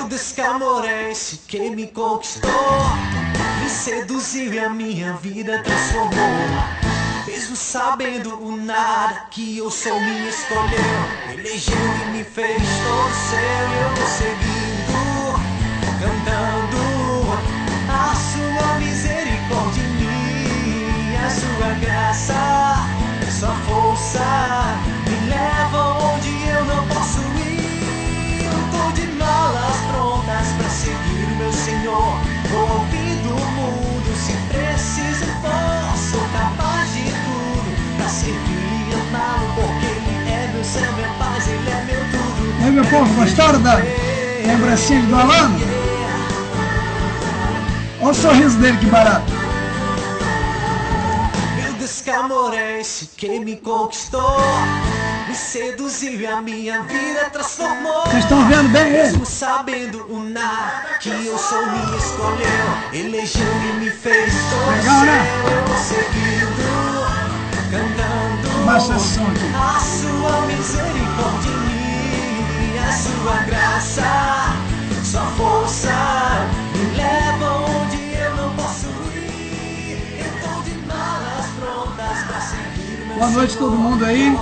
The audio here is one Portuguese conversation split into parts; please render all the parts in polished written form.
desse amor é esse que me conquistou, me seduziu e a minha vida transformou. Mesmo sabendo o nada que eu sou, me escolheu, elegeu e me fez todo seu. Eu tô seguindo, cantando a sua misericórdia em mim, a sua graça, sua força me leva onde eu não posso ir. Eu tô de malas prontas pra seguir o meu Senhor, vou ouvir do mundo se preciso for. Sou capaz de tudo pra servir e amá-lo, porque Ele é meu céu, minha paz, Ele é meu tudo. E aí, meu povo, gostaram da lembrancinha do Alano? Olha o sorriso dele, que barato. Meu Deus, que amor é esse que me conquistou, me seduziu e a minha vida transformou. Vocês estão vendo bem ele? Mesmo sabendo o nada que eu sou, me escolheu, elegeu e me fez todo legal, né? Eu vou seguindo, cantando Baixa esse som aqui. a sua misericórdia em mim, a sua graça, sua força me leva onde eu não posso ir. Eu tô de malas prontas pra seguir meu Boa noite todo mundo aí.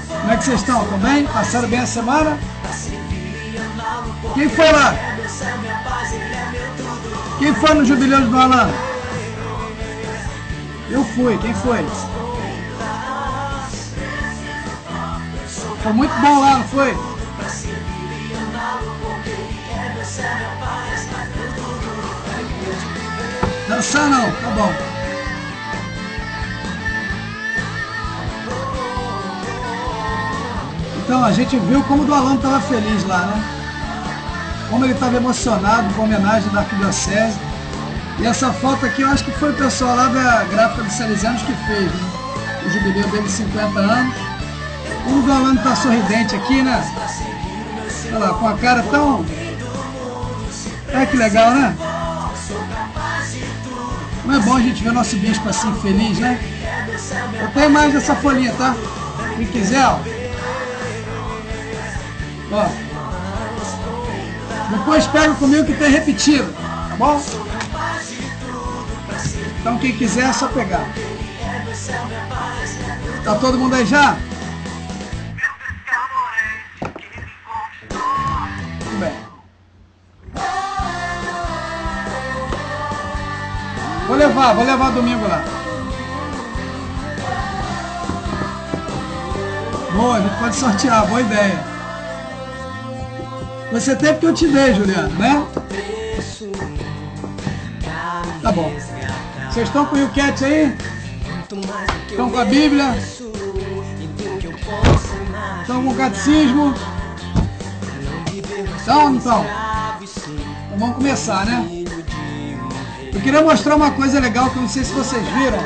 Como é que vocês estão? Estão bem? Passaram bem a semana? Quem foi lá? Quem foi no jubileu do Alano? Eu fui. Quem foi? Foi muito bom lá, não foi? Dançar não, tá bom. Então, a gente viu como o do Alano estava feliz lá, né? Como ele estava emocionado com a homenagem da Arquidiocese. E essa foto aqui, eu acho que foi o pessoal lá da Gráfica dos Salesianos que fez, né? O jubileu dele de 50 anos. Como o do Alano está sorridente aqui, né? Olha lá, com a cara tão... Olha que legal, né? Não é bom a gente ver o nosso bispo assim, feliz, né? Eu tenho mais dessa folhinha, tá? Quem quiser, ó. Ó. Depois pega comigo que tem repetido, tá bom? Então quem quiser é só pegar. Tá todo mundo aí já? Muito bem. Vou levar domingo lá. Boa, a gente pode sortear, boa ideia. Você tem porque eu te dei, Juliano, né? Tá bom. Vocês estão com o YouCat aí? Estão com a Bíblia? Estão com o Catecismo? Então, então vamos começar, né? Eu queria mostrar uma coisa legal que eu não sei se vocês viram.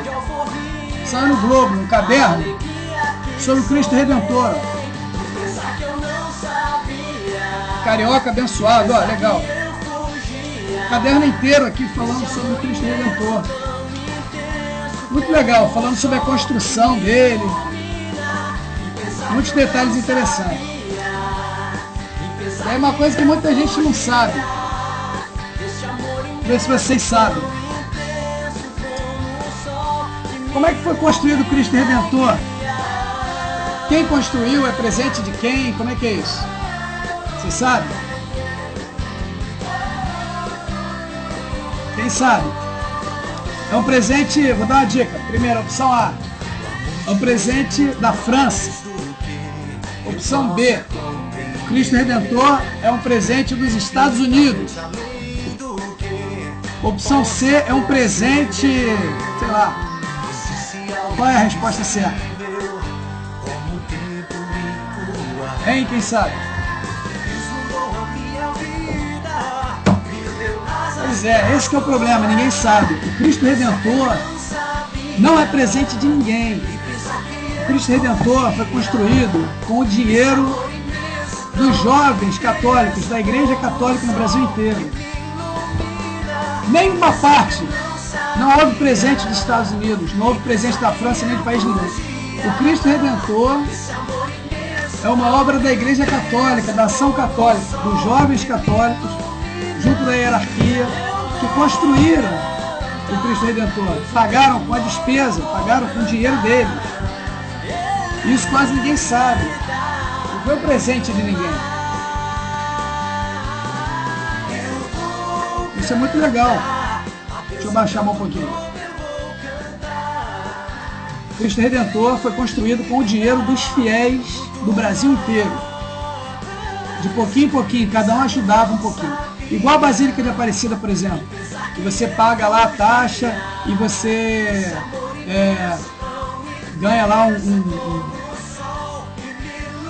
Saiu no Globo, um caderno sobre o Cristo Redentor. Carioca abençoado, ó, legal. Caderno inteiro aqui falando sobre o Cristo Redentor. Muito legal, falando sobre a construção dele. Muitos detalhes interessantes. E aí uma coisa que muita gente não sabe. Ver se vocês sabem. Como é que foi construído o Cristo Redentor? Quem construiu? É presente de quem? Como é que é isso? Você sabe? Quem sabe? É um presente, vou dar uma dica. Primeira, opção A. É um presente da França. Opção B. Cristo Redentor é um presente dos Estados Unidos. Opção C é um presente, sei lá. Qual é a resposta certa? Hein, quem sabe? Pois é, esse que é o problema, ninguém sabe. O Cristo Redentor não é presente de ninguém. O Cristo Redentor foi construído com o dinheiro dos jovens católicos, da Igreja Católica no Brasil inteiro. Nenhuma parte. Não houve presente dos Estados Unidos, não houve presente da França, nem de país nenhum. O Cristo Redentor é uma obra da Igreja Católica, da Ação Católica, dos jovens católicos, junto da hierarquia, que construíram o Cristo Redentor. Pagaram com a despesa, pagaram com o dinheiro deles. Isso quase ninguém sabe. Não foi o presente de ninguém. Isso é muito legal. Deixa eu baixar a mão um pouquinho. O Cristo Redentor foi construído com o dinheiro dos fiéis do Brasil inteiro. De pouquinho em pouquinho, cada um ajudava um pouquinho. Igual a Basílica de Aparecida, por exemplo. Que você paga lá a taxa e você ganha lá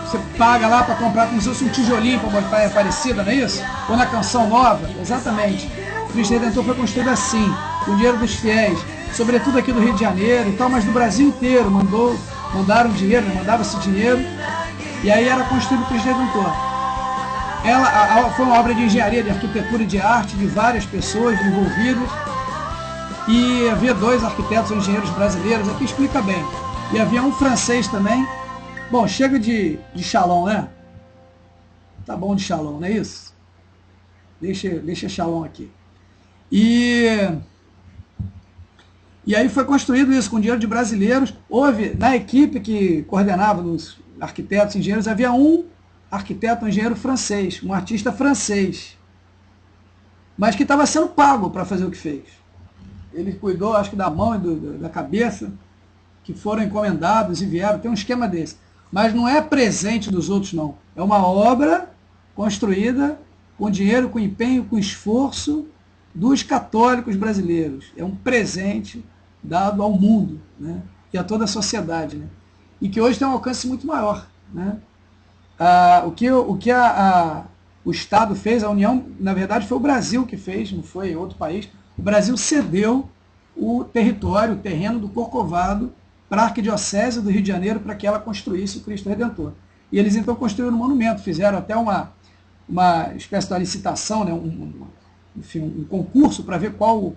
você paga lá para comprar como se fosse um tijolinho para botar em Aparecida, não é isso? Ou na Canção Nova, exatamente. O Cristo Redentor foi construído assim, com o dinheiro dos fiéis, sobretudo aqui do Rio de Janeiro e tal, mas do Brasil inteiro. Mandaram dinheiro, mandava-se dinheiro, e aí era construído o Cristo Redentor. Foi uma obra de engenharia, de arquitetura e de arte, de várias pessoas envolvidas, e havia 2 arquitetos ou engenheiros brasileiros, aqui explica bem, e havia um francês também. Bom, chega de Shalom, né? Tá bom de Shalom, não é isso? Deixa Shalom aqui. E aí foi construído isso com dinheiro de brasileiros. Houve, na equipe que coordenava os arquitetos e engenheiros, havia um arquiteto, um engenheiro francês, um artista francês, mas que estava sendo pago para fazer o que fez. Ele cuidou, acho que da mão e da cabeça, que foram encomendados e vieram. Tem um esquema desse. Mas não é presente dos outros, não. É uma obra construída com dinheiro, com empenho, com esforço dos católicos brasileiros. É um presente dado ao mundo, né? E a toda a sociedade, né? E que hoje tem um alcance muito maior, né? O que o Estado fez, a União, na verdade foi o Brasil que fez, não foi outro país. O Brasil cedeu o território, o terreno do Corcovado para a Arquidiocese do Rio de Janeiro para que ela construísse o Cristo Redentor. E eles então construíram um monumento, fizeram até uma espécie de licitação, né? Um concurso para ver qual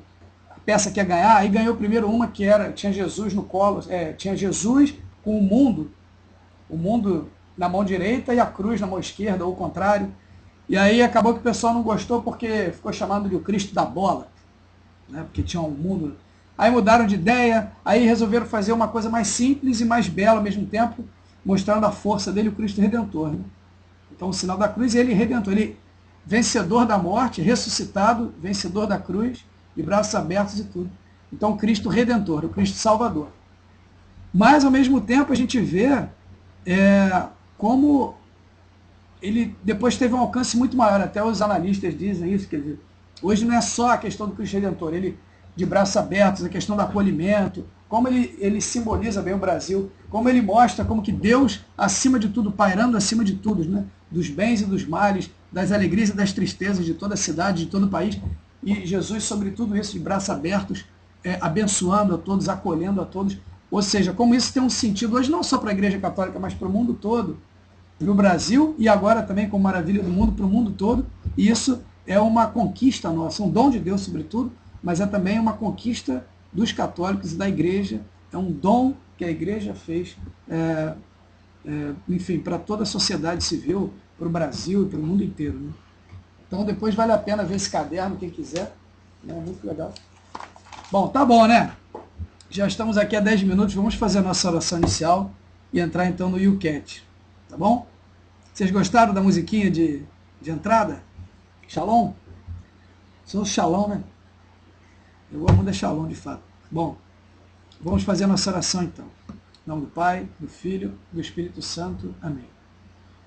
a peça que ia ganhar. Aí ganhou primeiro uma que tinha Jesus no colo, tinha Jesus com o mundo na mão direita e a cruz na mão esquerda, ou o contrário. E aí acabou que o pessoal não gostou porque ficou chamando de o Cristo da bola, né? Porque tinha um mundo. Aí mudaram de ideia, aí resolveram fazer uma coisa mais simples e mais bela ao mesmo tempo, mostrando a força dele, o Cristo Redentor, né? Então o sinal da cruz, ele redentor, ele vencedor da morte, ressuscitado, vencedor da cruz, de braços abertos e tudo. Então Cristo Redentor, o Cristo Salvador. Mas ao mesmo tempo a gente vê como ele depois teve um alcance muito maior, até os analistas dizem isso, quer dizer, hoje não é só a questão do Cristo Redentor, ele de braços abertos, a questão do acolhimento, como ele simboliza bem o Brasil, como ele mostra como que Deus, acima de tudo, pairando acima de tudo, né? Dos bens e dos males, das alegrias e das tristezas de toda a cidade, de todo o país, e Jesus, sobre tudo isso, de braços abertos, abençoando a todos, acolhendo a todos. Ou seja, como isso tem um sentido hoje não só para a Igreja Católica, mas para o mundo todo, para o Brasil, e agora também como maravilha do mundo, para o mundo todo. E isso é uma conquista nossa, um dom de Deus, sobretudo, mas é também uma conquista dos católicos e da Igreja. É um dom que a Igreja fez, enfim, para toda a sociedade civil, para o Brasil e para o mundo inteiro, né? Então depois vale a pena ver esse caderno, quem quiser. É muito legal. Bom, tá bom, né? Já estamos aqui há 10 minutos, vamos fazer a nossa oração inicial e entrar então no YouCat, tá bom? Vocês gostaram da musiquinha de entrada? Shalom? Sou Shalom, né? Eu gosto muito da Shalom, de fato. Bom, vamos fazer a nossa oração então. Em nome do Pai, do Filho e do Espírito Santo. Amém.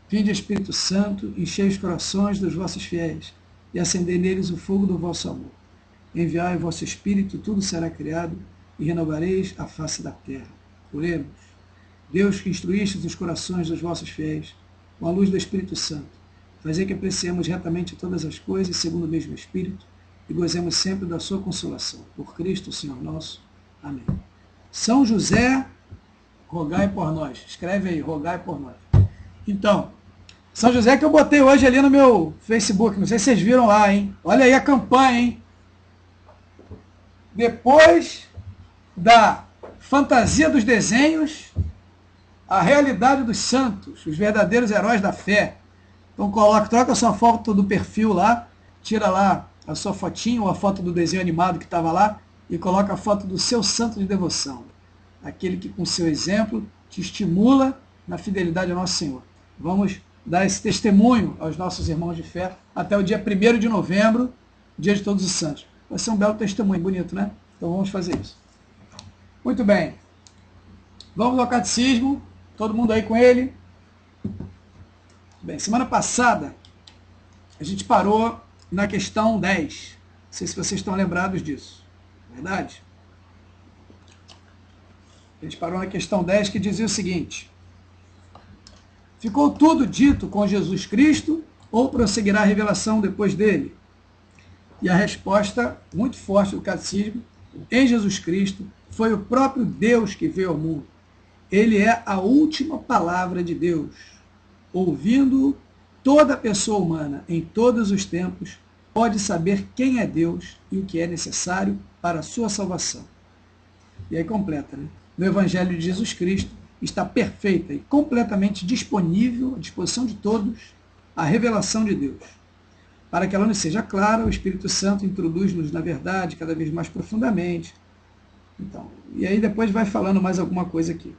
Vinde, Espírito Santo, enchei os corações dos vossos fiéis e acendei neles o fogo do vosso amor. Enviai o vosso Espírito, tudo será criado e renovareis a face da terra. Oremos. Deus, que instruístes os corações dos vossos fiéis com a luz do Espírito Santo, fazei que apreciemos retamente todas as coisas segundo o mesmo Espírito e gozemos sempre da sua consolação. Por Cristo, Senhor nosso. Amém. São José, rogai por nós. Escreve aí, rogai por nós. Então, São José que eu botei hoje ali no meu Facebook, não sei se vocês viram lá, hein? Olha aí a campanha, hein? Depois da fantasia dos desenhos, a realidade dos santos, os verdadeiros heróis da fé. Então troca a sua foto do perfil lá, tira lá a sua fotinha ou a foto do desenho animado que estava lá e coloca a foto do seu santo de devoção. Aquele que com seu exemplo te estimula na fidelidade ao nosso Senhor. Vamos dar esse testemunho aos nossos irmãos de fé até o dia 1º de novembro, dia de Todos os Santos. Vai ser um belo testemunho, bonito, né? Então vamos fazer isso. Muito bem. Vamos ao catecismo. Todo mundo aí com ele? Bem, semana passada a gente parou na questão 10. Não sei se vocês estão lembrados disso. Verdade? A gente parou na questão 10 que dizia o seguinte: ficou tudo dito com Jesus Cristo ou prosseguirá a revelação depois dele? E a resposta muito forte do catecismo: em Jesus Cristo foi o próprio Deus que veio ao mundo. Ele é a última palavra de Deus. Ouvindo-o, toda pessoa humana, em todos os tempos, pode saber quem é Deus e o que é necessário para a sua salvação. E aí completa, né? No Evangelho de Jesus Cristo está perfeita e completamente disponível, à disposição de todos, a revelação de Deus. Para que ela nos seja clara, o Espírito Santo introduz-nos na verdade cada vez mais profundamente. Então, e aí depois vai falando mais alguma coisa aqui.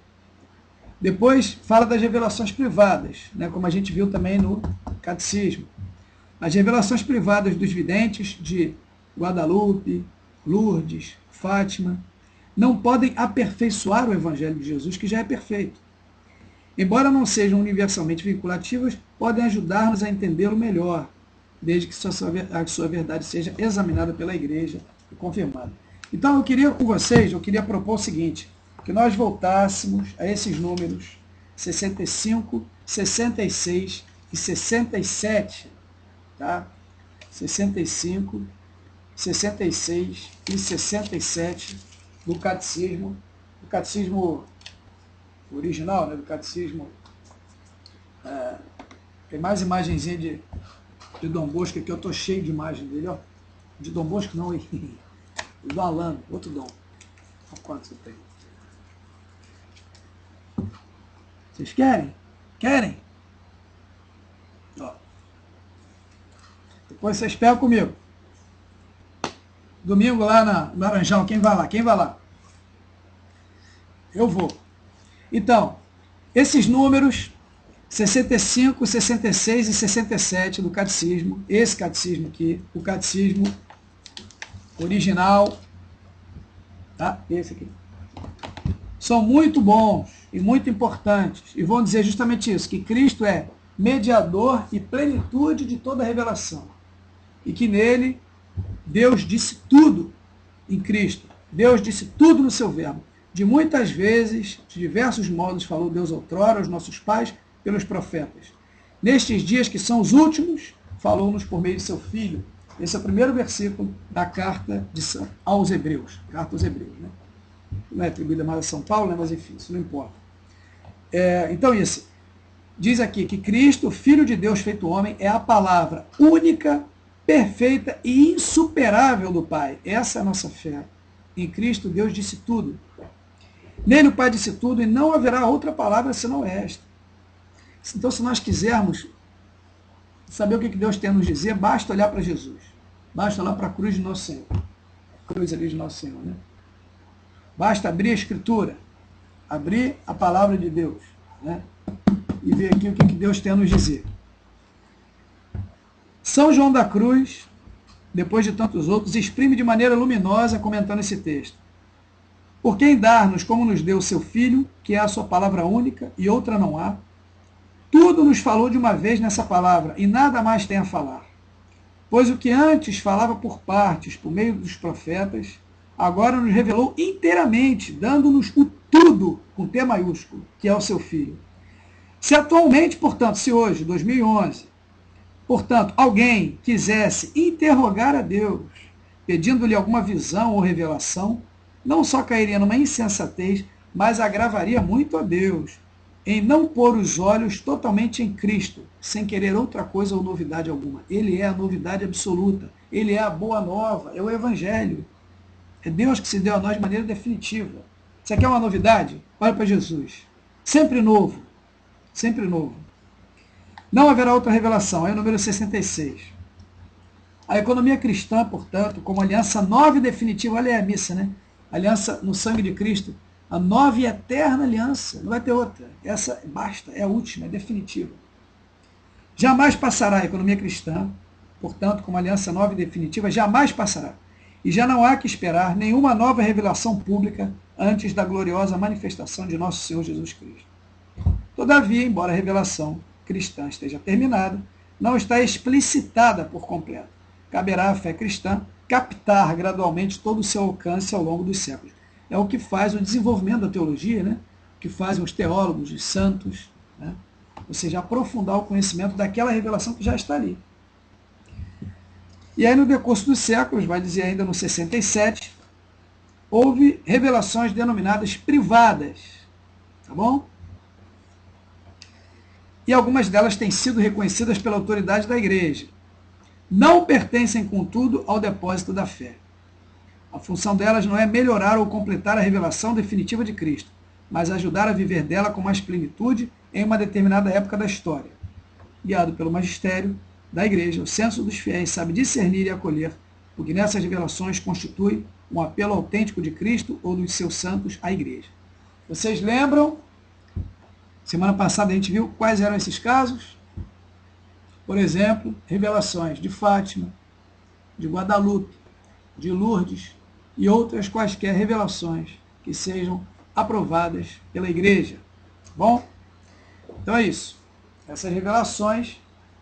Depois fala das revelações privadas, né, como a gente viu também no catecismo. As revelações privadas dos videntes de Guadalupe, Lourdes, Fátima, não podem aperfeiçoar o Evangelho de Jesus, que já é perfeito. Embora não sejam universalmente vinculativas, podem ajudar-nos a entendê-lo melhor, desde que a sua verdade seja examinada pela Igreja e confirmada. Então eu queria propor o seguinte: que nós voltássemos a esses números 65, 66 e 67, tá? 65, 66 e 67 do catecismo original, né? Do catecismo, tem mais imagenzinha de Dom Bosco aqui, eu estou cheio de imagem dele, ó. De Dom Bosco não, do Alano, outro Dom. Olha quantos eu tenho. Vocês querem? Querem? Ó. Depois vocês pegam comigo. Domingo lá na Laranjão, quem vai lá? Quem vai lá? Eu vou. Então, esses números 65, 66 e 67 do catecismo, esse catecismo aqui, o catecismo original, tá? Esse aqui. São muito bons e muito importantes, e vão dizer justamente isso, que Cristo é mediador e plenitude de toda a revelação, e que nele Deus disse tudo em Cristo, Deus disse tudo no seu verbo. De muitas vezes, de diversos modos, falou Deus outrora aos nossos pais pelos profetas. Nestes dias que são os últimos, falou-nos por meio de seu Filho. Esse é o primeiro versículo da carta aos Hebreus. Carta aos Hebreus, né? Não é atribuída mais a São Paulo, né? Mas enfim, isso não importa. Então isso, diz aqui que Cristo, Filho de Deus feito homem, é a palavra única, perfeita e insuperável do Pai. Essa é a nossa fé. Em Cristo, Deus disse tudo. Nele o Pai disse tudo e não haverá outra palavra senão esta. Então, se nós quisermos saber o que Deus tem a nos dizer, basta olhar para Jesus. Basta olhar para a cruz de Nosso Senhor. A cruz ali de Nosso Senhor, né? Basta abrir a Escritura, abrir a palavra de Deus, né? E ver aqui o que Deus tem a nos dizer. São João da Cruz, depois de tantos outros, exprime de maneira luminosa comentando esse texto. Por quem dar-nos como nos deu o seu Filho, que é a sua palavra única e outra não há, tudo nos falou de uma vez nessa palavra e nada mais tem a falar. Pois o que antes falava por partes, por meio dos profetas, agora nos revelou inteiramente, dando-nos o tudo, com T maiúsculo, que é o seu Filho. Se atualmente, portanto, se hoje, 2011, portanto, alguém quisesse interrogar a Deus, pedindo-lhe alguma visão ou revelação, não só cairia numa insensatez, mas agravaria muito a Deus, em não pôr os olhos totalmente em Cristo, sem querer outra coisa ou novidade alguma. Ele é a novidade absoluta, ele é a boa nova, é o Evangelho. É Deus que se deu a nós de maneira definitiva. Você quer uma novidade? Olha para Jesus. Sempre novo. Sempre novo. Não haverá outra revelação. É o número 66. A economia cristã, portanto, como aliança nova e definitiva, olha aí a missa, né? Aliança no sangue de Cristo, a nova e eterna aliança, não vai ter outra. Essa basta, é a última, é definitiva. Jamais passará a economia cristã, portanto, como aliança nova e definitiva, jamais passará. E já não há que esperar nenhuma nova revelação pública antes da gloriosa manifestação de nosso Senhor Jesus Cristo. Todavia, embora a revelação cristã esteja terminada, não está explicitada por completo. Caberá à fé cristã captar gradualmente todo o seu alcance ao longo dos séculos. É o que faz o desenvolvimento da teologia, né? O que fazem os teólogos, os santos, né? Ou seja, aprofundar o conhecimento daquela revelação que já está ali. E aí, no decurso dos séculos, vai dizer ainda no 67, houve revelações denominadas privadas, tá bom? E algumas delas têm sido reconhecidas pela autoridade da igreja. Não pertencem, contudo, ao depósito da fé. A função delas não é melhorar ou completar a revelação definitiva de Cristo, mas ajudar a viver dela com mais plenitude em uma determinada época da história. Guiado pelo magistério da igreja, o senso dos fiéis sabe discernir e acolher, porque nessas revelações constitui um apelo autêntico de Cristo ou dos seus santos à igreja. Vocês lembram? Semana passada a gente viu quais eram esses casos. Por exemplo, revelações de Fátima, de Guadalupe, de Lourdes e outras quaisquer revelações que sejam aprovadas pela igreja. Bom? Então é isso. Essas revelações,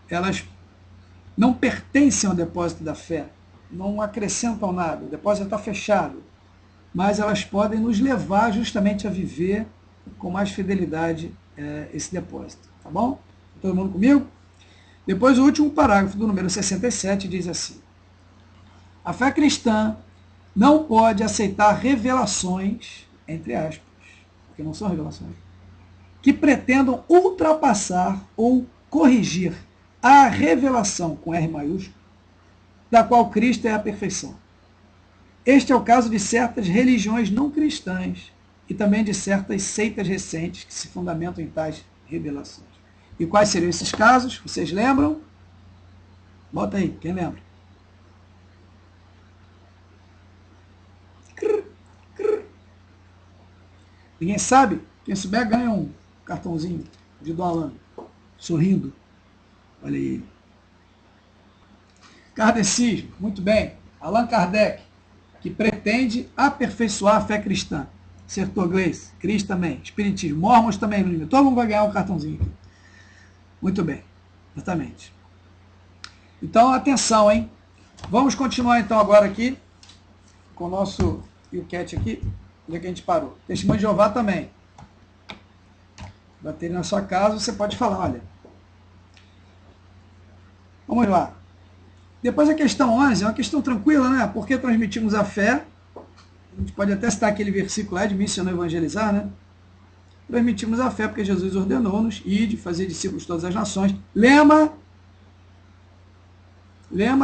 elas não pertencem ao depósito da fé, não acrescentam nada, o depósito está fechado, mas elas podem nos levar justamente a viver com mais fidelidade esse depósito, tá bom? Todo mundo comigo? Depois o último parágrafo do número 67 diz assim: a fé cristã não pode aceitar revelações, entre aspas, porque não são revelações, que pretendam ultrapassar ou corrigir a revelação, com R maiúsculo, da qual Cristo é a perfeição. Este é o caso de certas religiões não cristãs e também de certas seitas recentes que se fundamentam em tais revelações. E quais seriam esses casos? Vocês lembram? Bota aí, quem lembra? Ninguém sabe? Quem souber ganha um cartãozinho de Dom Alan, sorrindo. Olha aí. Kardecismo, muito bem. Allan Kardec, que pretende aperfeiçoar a fé cristã. Acertou, Gleice. Cris também. Espiritismo. Mormons também no nível. Todo mundo vai ganhar um cartãozinho aqui. Muito bem. Exatamente. Então, atenção, hein? Vamos continuar então agora aqui com o nosso YouCat aqui. Onde é que a gente parou? Testemunho de Jeová também. Bater na sua casa, você pode falar, olha. Vamos lá. Depois a questão 11 é uma questão tranquila, né? Porque transmitimos a fé. A gente pode até citar aquele versículo lá de missão evangelizar, né? Transmitimos a fé porque Jesus ordenou-nos de fazer discípulos de todas as nações. Lema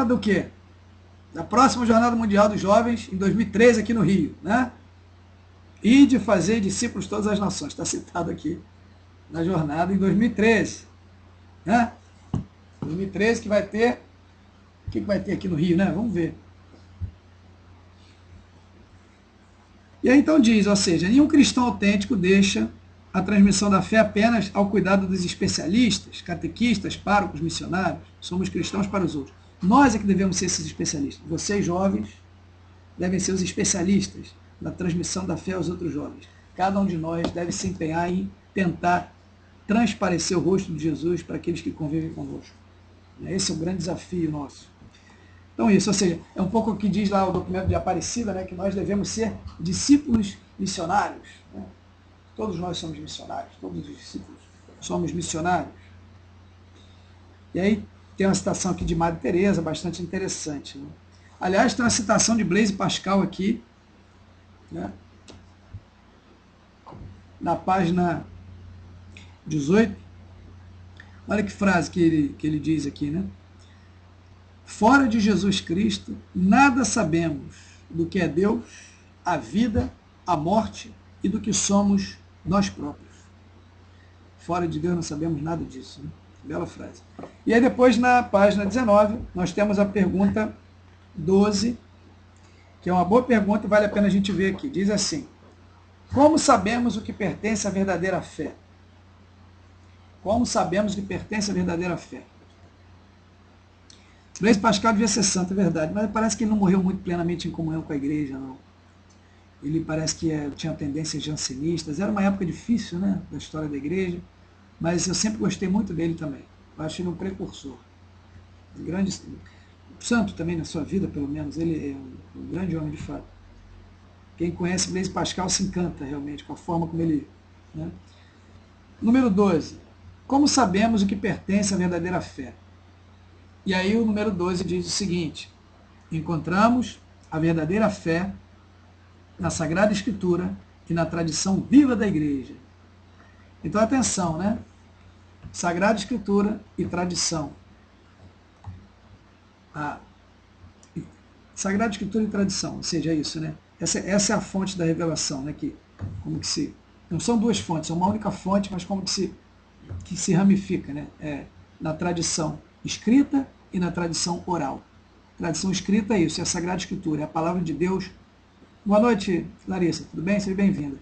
do quê? Da próxima Jornada Mundial dos Jovens, em 2013, aqui no Rio, né? E de fazer discípulos de todas as nações. Está citado aqui na jornada em 2013. Né? 2013 que vai ter... O que vai ter aqui no Rio, né? Vamos ver. E aí então diz, ou seja, nenhum cristão autêntico deixa a transmissão da fé apenas ao cuidado dos especialistas, catequistas, párocos, missionários. Somos cristãos para os outros. Nós é que devemos ser esses especialistas. Vocês, jovens, devem ser os especialistas na transmissão da fé aos outros jovens. Cada um de nós deve se empenhar em tentar transparecer o rosto de Jesus para aqueles que convivem conosco. Esse é o grande desafio nosso. Então isso, ou seja, é um pouco o que diz lá o documento de Aparecida, né, que nós devemos ser discípulos missionários. Né? Todos nós somos missionários, todos os discípulos somos missionários. E aí tem uma citação aqui de Madre Teresa, bastante interessante. Né? Aliás, tem uma citação de Blaise Pascal aqui, né? Na página 18. Olha que frase que ele diz aqui, né? Fora de Jesus Cristo, nada sabemos do que é Deus, a vida, a morte e do que somos nós próprios. fora de Deus não sabemos nada disso. Né? Bela frase. E aí depois, na página 19, nós temos a pergunta 12, que é uma boa pergunta e vale a pena a gente ver aqui. Diz assim: como sabemos o que pertence à verdadeira fé? Como sabemos o que pertence à verdadeira fé? Blaise Pascal devia ser santo, é verdade, mas parece que ele não morreu muito plenamente em comunhão com a igreja, não. Ele parece que tinha tendências jansenistas. Era uma época difícil, né, da história da igreja, mas eu sempre gostei muito dele também. Eu acho ele um precursor. Um grande santo também na sua vida, pelo menos. Ele é um grande homem de fato. Quem conhece Blaise Pascal se encanta realmente com a forma como ele... Né? Número 12. Como sabemos o que pertence à verdadeira fé? E aí o número 12 diz o seguinte: encontramos a verdadeira fé na Sagrada Escritura e na tradição viva da igreja. Então atenção, né? Sagrada Escritura e tradição. Sagrada Escritura e tradição, ou seja, é isso, né? Essa é a fonte da revelação, né? Não são duas fontes, é uma única fonte, mas como que se ramifica, né? Na tradição escrita e na tradição oral. Tradição escrita é isso, é a Sagrada Escritura, é a palavra de Deus. Boa noite, Larissa, tudo bem? Seja bem-vinda.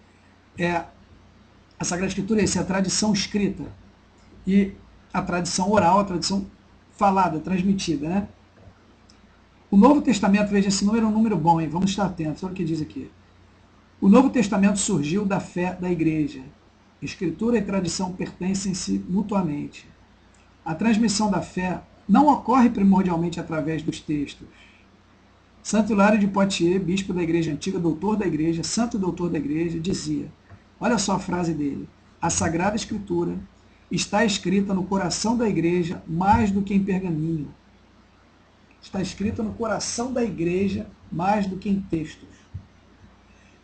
A Sagrada Escritura é isso, é a tradição escrita. E a tradição oral, a tradição falada, transmitida, né? O Novo Testamento, veja, esse número é um número bom, hein? Vamos estar atentos, olha o que diz aqui. O Novo Testamento surgiu da fé da igreja. Escritura e tradição pertencem-se mutuamente. A transmissão da fé não ocorre primordialmente através dos textos. Santo Hilário de Poitiers, bispo da Igreja Antiga, doutor da Igreja, santo doutor da Igreja, dizia, olha só a frase dele: a Sagrada Escritura está escrita no coração da Igreja mais do que em pergaminho. Está escrita no coração da Igreja mais do que em textos.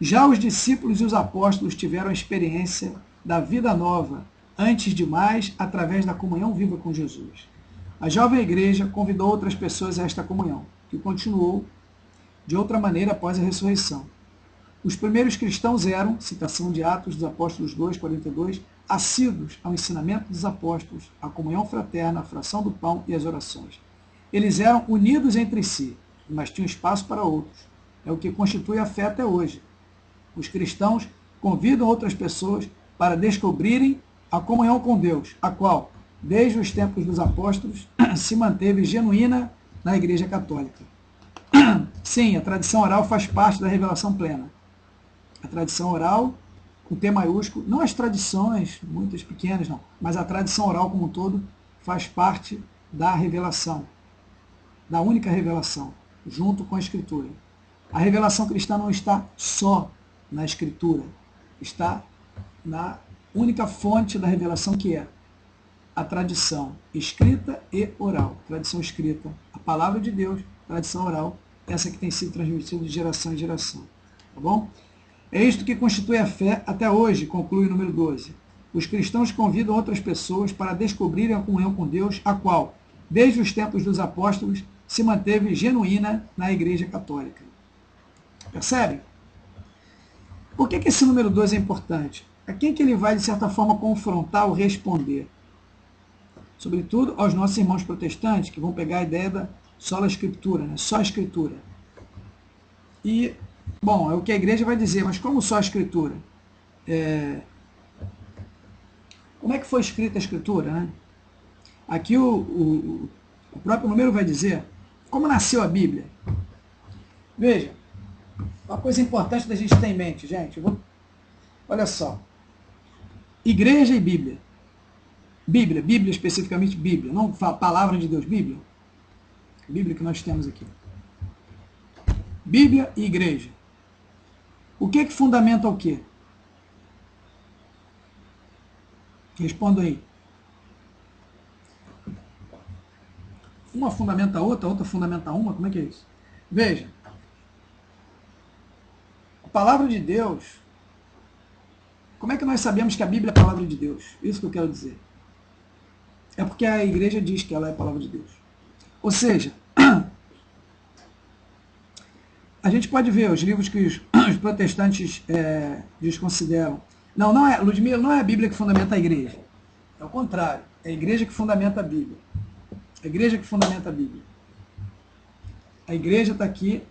Já os discípulos e os apóstolos tiveram a experiência da vida nova, antes de mais, através da comunhão viva com Jesus. A jovem igreja convidou outras pessoas a esta comunhão, que continuou de outra maneira após a ressurreição. Os primeiros cristãos eram, citação de Atos dos Apóstolos 2, 42, assíduos ao ensinamento dos apóstolos, à comunhão fraterna, à fração do pão e às orações. Eles eram unidos entre si, mas tinham espaço para outros. É o que constitui a fé até hoje. Os cristãos convidam outras pessoas para descobrirem a comunhão com Deus, a qual, desde os tempos dos apóstolos, se manteve genuína na Igreja Católica. Sim, a tradição oral faz parte da revelação plena. A tradição oral, com T maiúsculo, não as tradições, muitas pequenas não, mas a tradição oral como um todo faz parte da revelação, da única revelação, junto com a Escritura. A revelação cristã não está só na Escritura, está na única fonte da revelação, que é a tradição escrita e oral. Tradição escrita, a palavra de Deus; tradição oral, essa que tem sido transmitida de geração em geração. Tá bom? É isto que constitui a fé até hoje, conclui o número 12. Os cristãos convidam outras pessoas para descobrirem a comunhão com Deus, a qual, desde os tempos dos apóstolos, se manteve genuína na Igreja Católica. Percebe? Por que esse número 12 é importante? A quem que ele vai, de certa forma, confrontar ou responder? Sobretudo aos nossos irmãos protestantes, que vão pegar a ideia da sola escritura, né? Só a escritura. E, bom, é o que a igreja vai dizer, mas como só a escritura? Como é que foi escrita a escritura, né? Aqui o próprio número vai dizer como nasceu a Bíblia. Veja, uma coisa importante da gente ter em mente, gente. Olha só. Igreja e Bíblia. Bíblia especificamente Bíblia, não palavra de Deus, Bíblia. Bíblia que nós temos aqui. Bíblia e igreja. O que fundamenta o quê? Responda aí. Uma fundamenta a outra fundamenta uma, como é que é isso? Veja. A palavra de Deus, como é que nós sabemos que a Bíblia é a palavra de Deus? Isso que eu quero dizer. É porque a igreja diz que ela é a palavra de Deus. Ou seja, a gente pode ver os livros que os protestantes desconsideram. Não é, Ludmila, não é a Bíblia que fundamenta a igreja. É o contrário. É a igreja que fundamenta a Bíblia. A igreja que fundamenta a Bíblia. A igreja está aqui,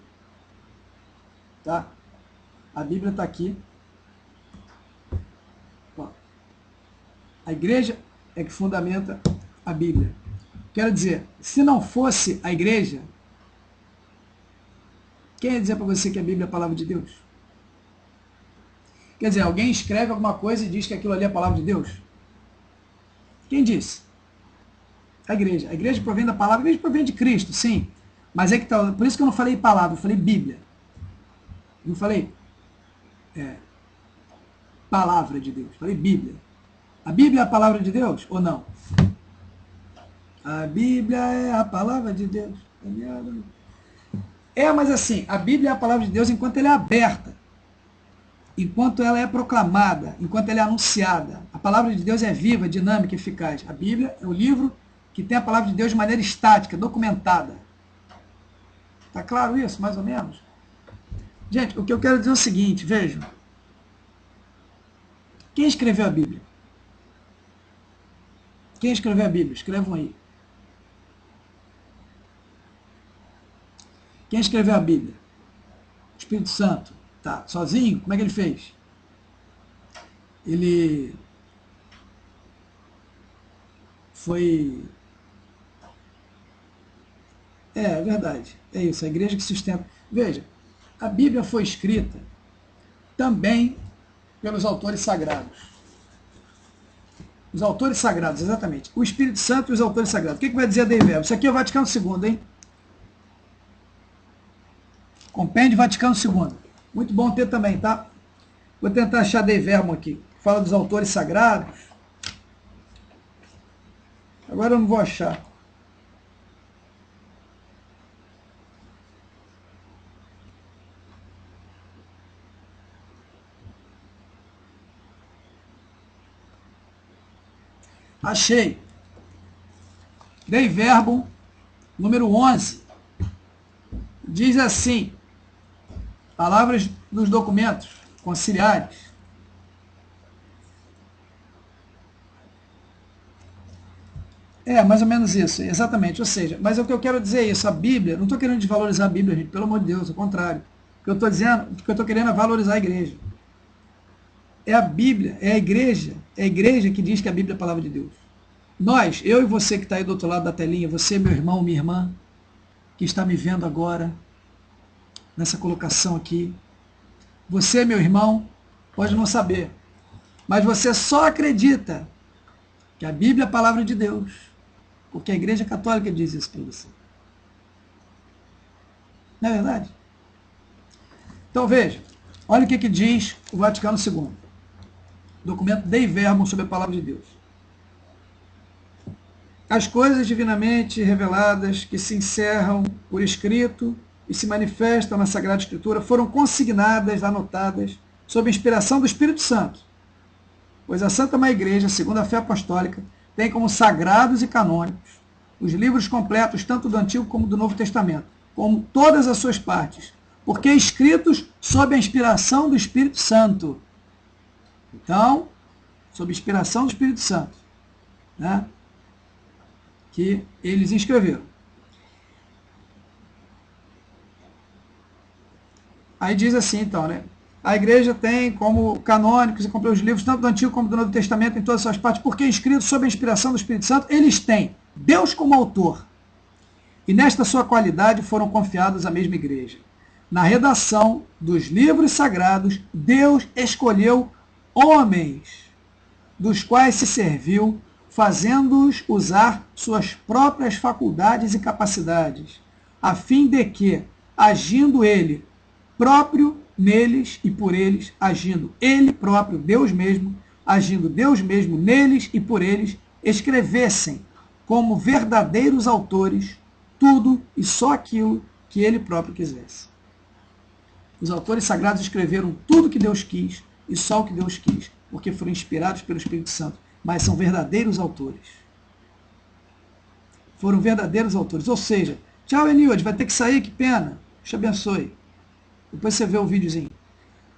tá? A Bíblia está aqui. Ó. A igreja é que fundamenta a Bíblia. Quero dizer, se não fosse a igreja, quem ia dizer para você que a Bíblia é a palavra de Deus? Quer dizer, alguém escreve alguma coisa e diz que aquilo ali é a palavra de Deus? Quem disse? A igreja. A igreja provém da palavra, a igreja provém de Cristo, sim. Mas é que tá, por isso que eu não falei palavra, eu falei Bíblia. Não falei palavra de Deus, falei Bíblia. A Bíblia é a palavra de Deus ou não? A Bíblia é a palavra de Deus. Mas assim, a Bíblia é a palavra de Deus enquanto ela é aberta, enquanto ela é proclamada, enquanto ela é anunciada. A palavra de Deus é viva, dinâmica, eficaz. A Bíblia é o livro que tem a palavra de Deus de maneira estática, documentada. Está claro isso, mais ou menos? Gente, o que eu quero dizer é o seguinte, vejam. Quem escreveu a Bíblia? Quem escreveu a Bíblia? Escrevam aí. Quem escreveu a Bíblia? O Espírito Santo. Tá, sozinho? Como é que ele fez? Ele foi... É verdade. É isso, a igreja que sustenta. Veja, a Bíblia foi escrita também pelos autores sagrados. Os autores sagrados, exatamente. O Espírito Santo e os autores sagrados. O que vai dizer Dei Verbum? Isso aqui é o Vaticano II, hein? Compêndio Vaticano II. Muito bom ter também, tá? Vou tentar achar Dei Verbum aqui. Fala dos autores sagrados. Agora eu não vou achar. Achei. Dei Verbum, número 11. Diz assim, palavras nos documentos conciliares. Mais ou menos isso, exatamente. Ou seja, mas o que eu quero dizer é isso, a Bíblia, não estou querendo desvalorizar a Bíblia, gente, pelo amor de Deus, ao contrário. O que eu estou dizendo, o que eu estou querendo é valorizar a igreja. É a Bíblia, é a igreja que diz que a Bíblia é a palavra de Deus. Nós, eu e você que está aí do outro lado da telinha, você, meu irmão, minha irmã, que está me vendo agora, nessa colocação aqui, você, meu irmão, pode não saber, mas você só acredita que a Bíblia é a palavra de Deus, porque a Igreja Católica diz isso para você. Não é verdade? Então veja, olha o que diz o Vaticano II. Documento Dei Verbum sobre a palavra de Deus. As coisas divinamente reveladas que se encerram por escrito e se manifestam na Sagrada Escritura foram consignadas, anotadas, sob a inspiração do Espírito Santo, pois a Santa Mãe Igreja, segundo a fé apostólica, tem como sagrados e canônicos os livros completos tanto do Antigo como do Novo Testamento, como todas as suas partes, porque escritos sob a inspiração do Espírito Santo. Então, sob a inspiração do Espírito Santo, né, que eles escreveram. Aí diz assim, então, né? A igreja tem como canônicos e como os livros, tanto do Antigo como do Novo Testamento, em todas as suas partes, porque escritos sob a inspiração do Espírito Santo, eles têm Deus como autor. E nesta sua qualidade foram confiados à mesma igreja. Na redação dos livros sagrados, Deus escolheu homens, dos quais se serviu, fazendo-os usar suas próprias faculdades e capacidades, a fim de que, agindo ele próprio neles e por eles, agindo ele próprio, Deus mesmo, agindo Deus mesmo neles e por eles, escrevessem como verdadeiros autores tudo e só aquilo que ele próprio quisesse. Os autores sagrados escreveram tudo que Deus quis e só o que Deus quis, porque foram inspirados pelo Espírito Santo, mas são verdadeiros autores. Foram verdadeiros autores. Ou seja, tchau, Enilde, vai ter que sair, que pena. Deus te abençoe. Depois você vê o videozinho.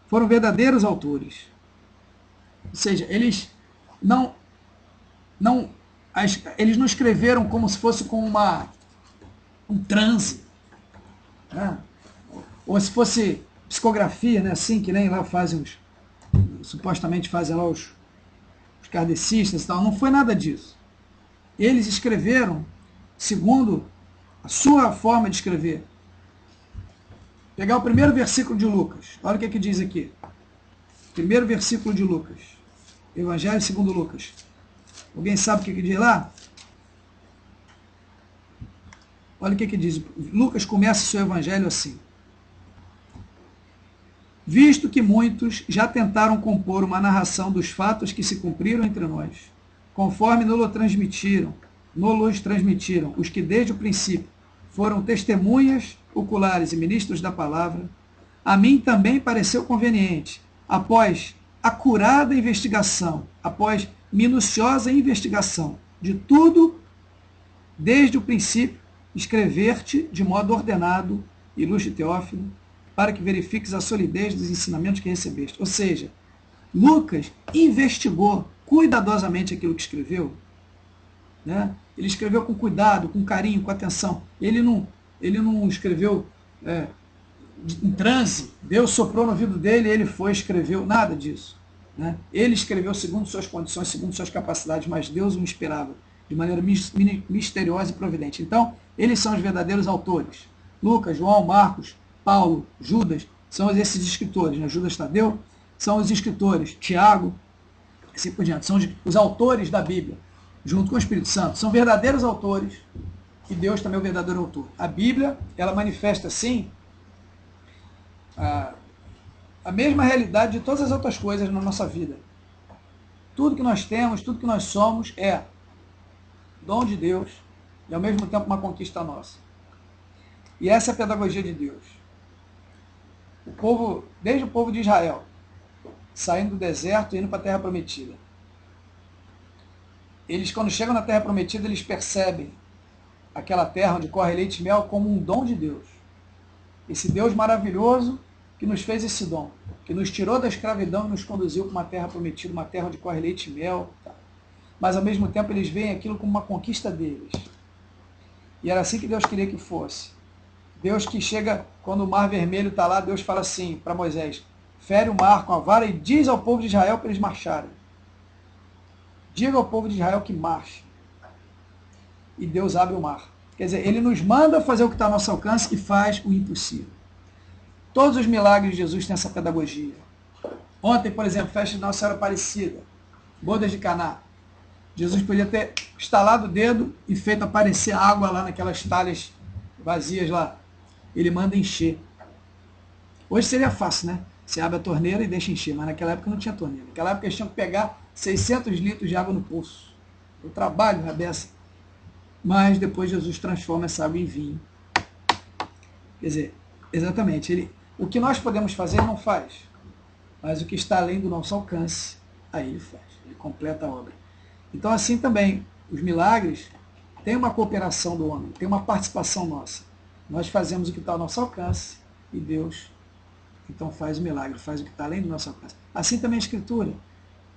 Foram verdadeiros autores. Ou seja, eles não eles não escreveram como se fosse com um transe, né? Ou se fosse psicografia, né? Assim que nem lá fazem supostamente fazem lá os kardecistas e tal. Não foi nada disso. Eles escreveram segundo a sua forma de escrever. Pegar o primeiro versículo de Lucas. Olha o que diz aqui. Primeiro versículo de Lucas. Evangelho segundo Lucas. Alguém sabe o que diz lá? Olha o que diz. Lucas começa o seu evangelho assim. Visto que muitos já tentaram compor uma narração dos fatos que se cumpriram entre nós, conforme nos transmitiram os que desde o princípio foram testemunhas oculares e ministros da palavra, a mim também pareceu conveniente, após acurada investigação, após minuciosa investigação de tudo desde o princípio, escrever-te de modo ordenado, ilustre Teófilo, para que verifiques a solidez dos ensinamentos que recebeste. Ou seja, Lucas investigou cuidadosamente aquilo que escreveu, né? Ele escreveu com cuidado, com carinho, com atenção. Ele não escreveu em transe, Deus soprou no ouvido dele e ele escreveu, nada disso, né? Ele escreveu segundo suas condições, segundo suas capacidades, mas Deus o inspirava de maneira misteriosa e providente. Então, eles são os verdadeiros autores. Lucas, João, Marcos, Paulo, Judas, são esses escritores, né? Judas Tadeu, são os escritores, Tiago, assim por diante, são os autores da Bíblia, junto com o Espírito Santo, são verdadeiros autores, e Deus também é o verdadeiro autor. A Bíblia, ela manifesta, sim, a mesma realidade de todas as outras coisas na nossa vida. Tudo que nós temos, tudo que nós somos é dom de Deus e ao mesmo tempo uma conquista nossa. E essa é a pedagogia de Deus. Desde o povo de Israel, saindo do deserto e indo para a terra prometida. Eles, quando chegam na terra prometida, eles percebem aquela terra onde corre leite e mel como um dom de Deus. Esse Deus maravilhoso que nos fez esse dom, que nos tirou da escravidão e nos conduziu para uma terra prometida, uma terra onde corre leite e mel. Mas, ao mesmo tempo, eles veem aquilo como uma conquista deles. E era assim que Deus queria que fosse. Deus que chega, quando o mar vermelho está lá, Deus fala assim para Moisés, fere o mar com a vara e diz ao povo de Israel para eles marcharem. Diga ao povo de Israel que marche. E Deus abre o mar. Quer dizer, ele nos manda fazer o que está ao nosso alcance e faz o impossível. Todos os milagres de Jesus têm essa pedagogia. Ontem, por exemplo, festa de Nossa Senhora Aparecida, bodas de Caná. Jesus podia ter estalado o dedo e feito aparecer água lá naquelas talhas vazias lá. Ele manda encher. Hoje seria fácil, né? Você abre a torneira e deixa encher, mas naquela época não tinha torneira. Naquela época eles tinham que pegar 600 litros de água no poço. O trabalho, a beça. Mas depois Jesus transforma essa água em vinho. Quer dizer, exatamente, o que nós podemos fazer ele não faz. Mas o que está além do nosso alcance, aí ele faz. Ele completa a obra. Então assim também, os milagres têm uma cooperação do homem, tem uma participação nossa. Nós fazemos o que está ao nosso alcance e Deus então faz o milagre, faz o que está além do nosso alcance. Assim também a Escritura.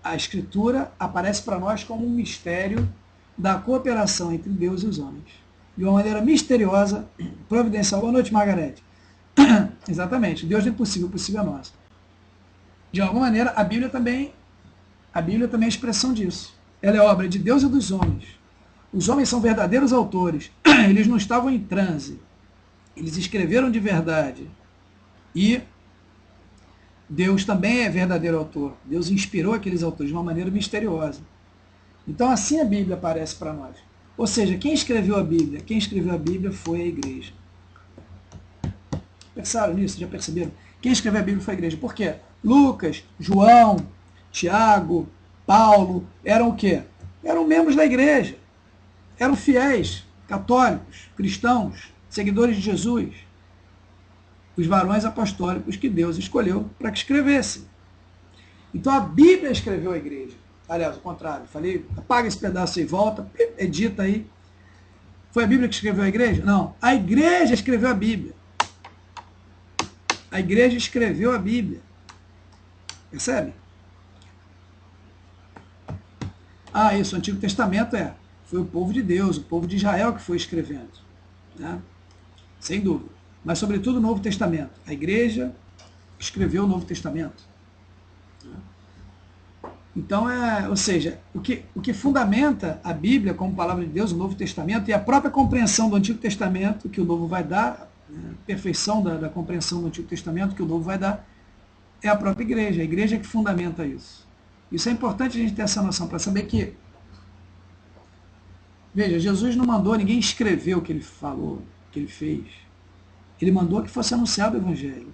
A Escritura aparece para nós como um mistério da cooperação entre Deus e os homens. De uma maneira misteriosa, providencial. Boa noite, Margarete. Exatamente. Deus é impossível, o possível é nosso. De alguma maneira, a Bíblia também é expressão disso. Ela é obra de Deus e dos homens. Os homens são verdadeiros autores. Eles não estavam em transe. Eles escreveram de verdade. E Deus também é verdadeiro autor. Deus inspirou aqueles autores de uma maneira misteriosa. Então assim a Bíblia aparece para nós. Ou seja, quem escreveu a Bíblia? Quem escreveu a Bíblia foi a igreja. Pensaram nisso? Já perceberam? Quem escreveu a Bíblia foi a igreja. Por quê? Lucas, João, Tiago, Paulo, eram o quê? Eram membros da igreja. Eram fiéis, católicos, cristãos, seguidores de Jesus. Os varões apostólicos que Deus escolheu para que escrevessem. Então a Bíblia escreveu a igreja. Aliás, o contrário. Falei, apaga esse pedaço aí, volta, edita aí. Foi a Bíblia que escreveu a igreja? Não. A igreja escreveu a Bíblia. A igreja escreveu a Bíblia. Percebe? Isso, o Antigo Testamento foi o povo de Deus, o povo de Israel que foi escrevendo, né? Sem dúvida. Mas, sobretudo, o Novo Testamento. A igreja escreveu o Novo Testamento. Então, ou seja, o que fundamenta a Bíblia como palavra de Deus, o Novo Testamento, e a própria compreensão do Antigo Testamento, que o Novo vai dar, a perfeição da compreensão do Antigo Testamento, que o Novo vai dar, é a própria igreja. A igreja que fundamenta isso. Isso é importante a gente ter essa noção, para saber que, veja, Jesus não mandou ninguém escrever o que ele falou, o que ele fez. Ele mandou que fosse anunciado o Evangelho.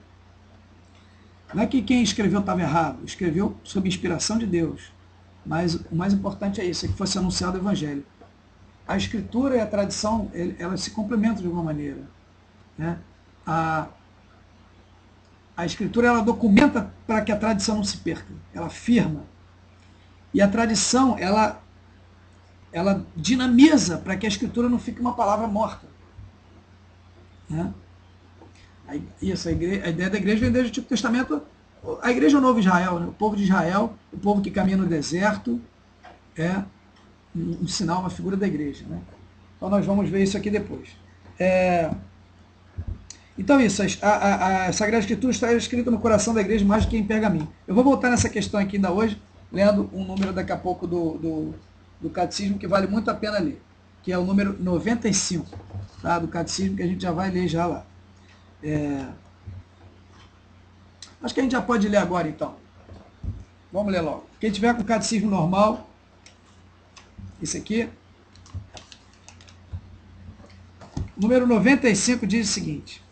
Não é que quem escreveu estava errado, escreveu sob inspiração de Deus. Mas o mais importante é isso, é que fosse anunciado o Evangelho. A Escritura e a tradição, elas se complementam de alguma maneira, né? A Escritura, ela documenta para que a tradição não se perca, ela afirma. E a tradição, ela dinamiza para que a Escritura não fique uma palavra morta, né? Isso, a ideia da igreja vem desde o Antigo Testamento. A igreja é o novo Israel, né? O povo de Israel, o povo que caminha no deserto, é um sinal, uma figura da igreja, né? Então nós vamos ver isso aqui depois. Então isso, a Sagrada Escritura está escrita no coração da igreja mais do que em pergaminho. Eu vou voltar nessa questão aqui ainda hoje, lendo um número daqui a pouco do Catecismo que vale muito a pena ler, que é o número 95, tá? Do Catecismo, que a gente já vai ler já lá. Acho que a gente já pode ler agora, então. Vamos ler logo. Quem tiver com o Catecismo normal, esse aqui, o número 95 diz o seguinte: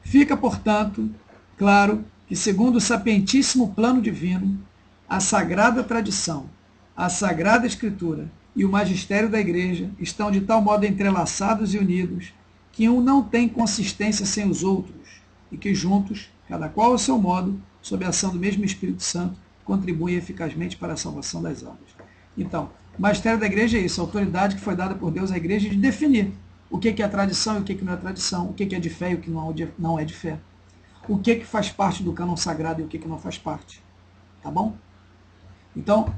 fica, portanto, claro que, segundo o sapientíssimo plano divino, a sagrada tradição, a sagrada Escritura e o magistério da Igreja estão de tal modo entrelaçados e unidos que um não tem consistência sem os outros, e que juntos, cada qual ao seu modo, sob a ação do mesmo Espírito Santo, contribuem eficazmente para a salvação das almas. Então, o magistério da igreja é isso, a autoridade que foi dada por Deus à igreja de definir o que é tradição e o que não é tradição, o que é de fé e o que não é de fé, o que faz parte do cânon sagrado e o que não faz parte. Tá bom? Então,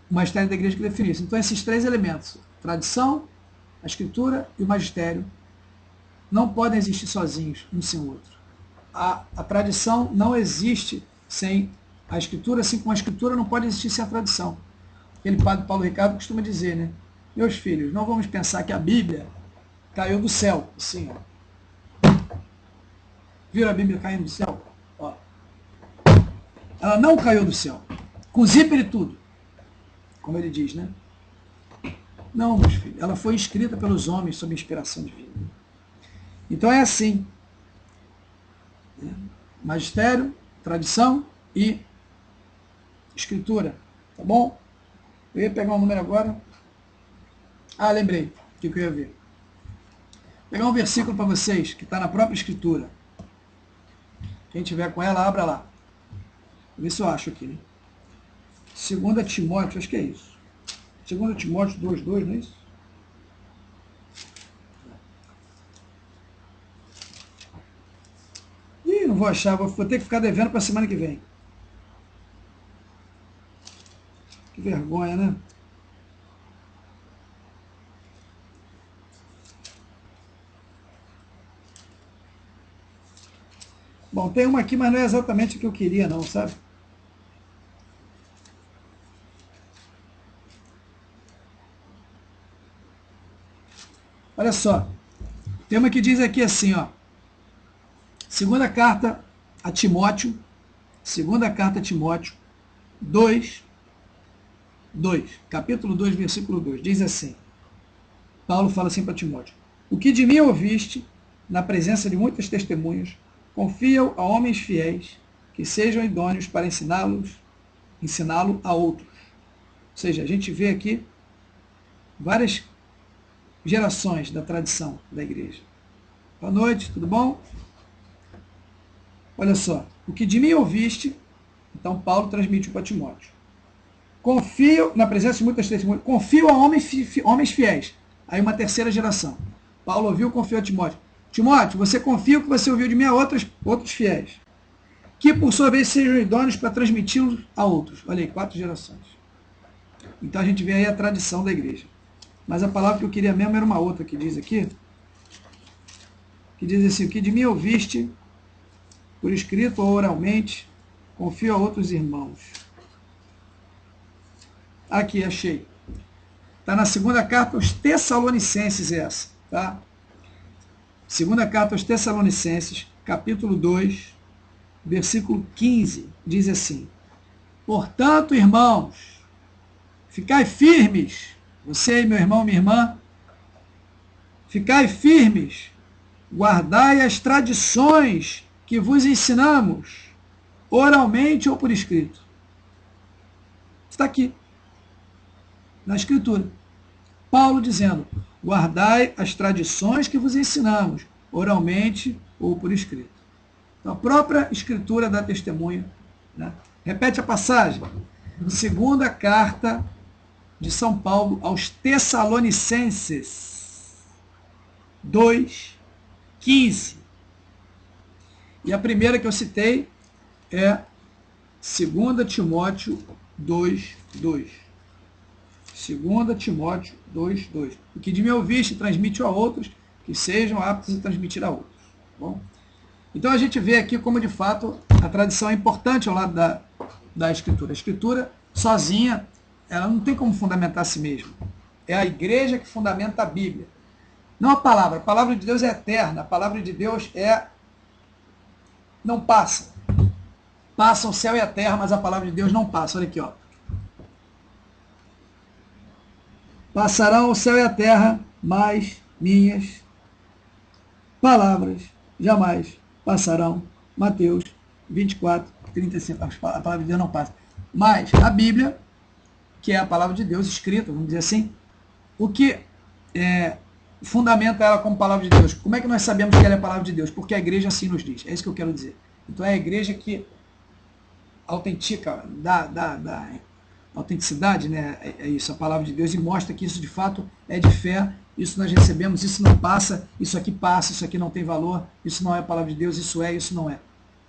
o magistério da igreja que define isso. Então, esses três elementos, tradição, a Escritura e o magistério, não podem existir sozinhos, um sem o outro. A tradição não existe sem a Escritura, assim como a Escritura não pode existir sem a tradição. Aquele padre Paulo Ricardo costuma dizer, né? Meus filhos, não vamos pensar que a Bíblia caiu do céu, assim, ó. Viram a Bíblia caindo do céu? Ó. Ela não caiu do céu, com zíper e tudo, como ele diz, né? Não, meus filhos, ela foi escrita pelos homens sob inspiração divina. Então é assim: magistério, tradição e Escritura, tá bom? Eu ia pegar um número agora. Lembrei o que eu ia ver. Vou pegar um versículo para vocês, que está na própria Escritura. Quem tiver com ela, abra lá. Vou ver se eu acho aqui, né? 2 Timóteo, acho que é isso. 2 Timóteo 2,2, não é isso? Não vou achar, vou ter que ficar devendo para a semana que vem. Que vergonha, né? Bom, tem uma aqui, mas não é exatamente o que eu queria, não, sabe? Olha só. Tem uma que diz aqui assim, ó. Segunda carta a Timóteo, 2, capítulo 2, versículo 2, diz assim, Paulo fala assim para Timóteo: o que de mim ouviste, na presença de muitas testemunhas, confia-o a homens fiéis, que sejam idôneos para ensiná-lo a outros. Ou seja, a gente vê aqui várias gerações da tradição da igreja. Boa noite, tudo bom? Olha só, o que de mim ouviste, então Paulo transmitiu para Timóteo. Confio, na presença de muitas testemunhas, confio a homens fiéis. Aí uma terceira geração. Paulo ouviu e confiou a Timóteo. Timóteo, você confia o que você ouviu de mim a outros fiéis, que por sua vez sejam idôneos para transmiti-los a outros. Olha aí, 4 gerações. Então a gente vê aí a tradição da igreja. Mas a palavra que eu queria mesmo era uma outra que diz aqui, que diz assim: o que de mim ouviste, por escrito ou oralmente, confio a outros irmãos. Aqui, achei. Está na segunda carta aos Tessalonicenses essa, tá? Segunda carta aos Tessalonicenses, capítulo 2, versículo 15, diz assim: portanto, irmãos, ficai firmes, você aí, meu irmão, minha irmã, ficai firmes, guardai as tradições que vos ensinamos, oralmente ou por escrito. Está aqui, na Escritura. Paulo dizendo: guardai as tradições que vos ensinamos, oralmente ou por escrito. Então, a própria Escritura dá testemunho. Né? Repete a passagem. Segunda carta de São Paulo aos Tessalonicenses 2:15. E a primeira que eu citei é 2 Timóteo 2:2. 2 Timóteo 2:2. O que de mim ouviste, transmite a outros, que sejam aptos a transmitir a outros. Bom, então a gente vê aqui como de fato a tradição é importante ao lado da Escritura. A Escritura sozinha, ela não tem como fundamentar a si mesma. É a igreja que fundamenta a Bíblia. Não a palavra de Deus é eterna, a palavra de Deus não passa. Passa o céu e a terra, mas a palavra de Deus não passa. Olha aqui, ó. Passarão o céu e a terra, mas minhas palavras jamais passarão. Mateus 24:35. A palavra de Deus não passa. Mas a Bíblia, que é a palavra de Deus escrita, vamos dizer assim, o que fundamenta ela como palavra de Deus? Como é que nós sabemos que ela é a palavra de Deus? Porque a igreja assim nos diz. É isso que eu quero dizer. Então é a igreja que autentica, dá autenticidade, né? É isso, a palavra de Deus, e mostra que isso de fato é de fé, isso nós recebemos, isso não passa, isso aqui não tem valor, isso não é a palavra de Deus, isso não é.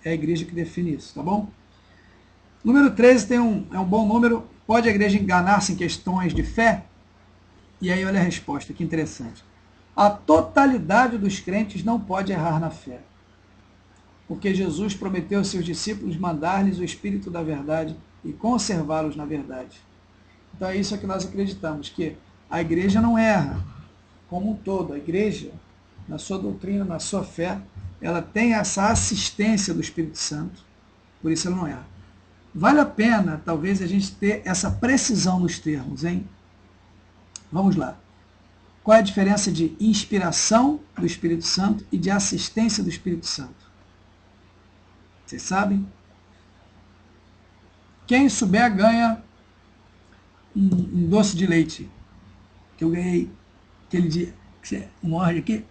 É a igreja que define isso, tá bom? Número 13 é um bom número. Pode a igreja enganar-se em questões de fé? E aí olha a resposta, que interessante. A totalidade dos crentes não pode errar na fé, porque Jesus prometeu aos seus discípulos mandar-lhes o Espírito da verdade e conservá-los na verdade. Então é isso que nós acreditamos, que a igreja não erra como um todo. A igreja, na sua doutrina, na sua fé, ela tem essa assistência do Espírito Santo, por isso ela não erra. Vale a pena, talvez, a gente ter essa precisão nos termos, hein? Vamos lá. Qual é a diferença de inspiração do Espírito Santo e de assistência do Espírito Santo? Vocês sabem? Quem souber ganha um doce de leite, que eu ganhei aquele dia. Um ordem aqui.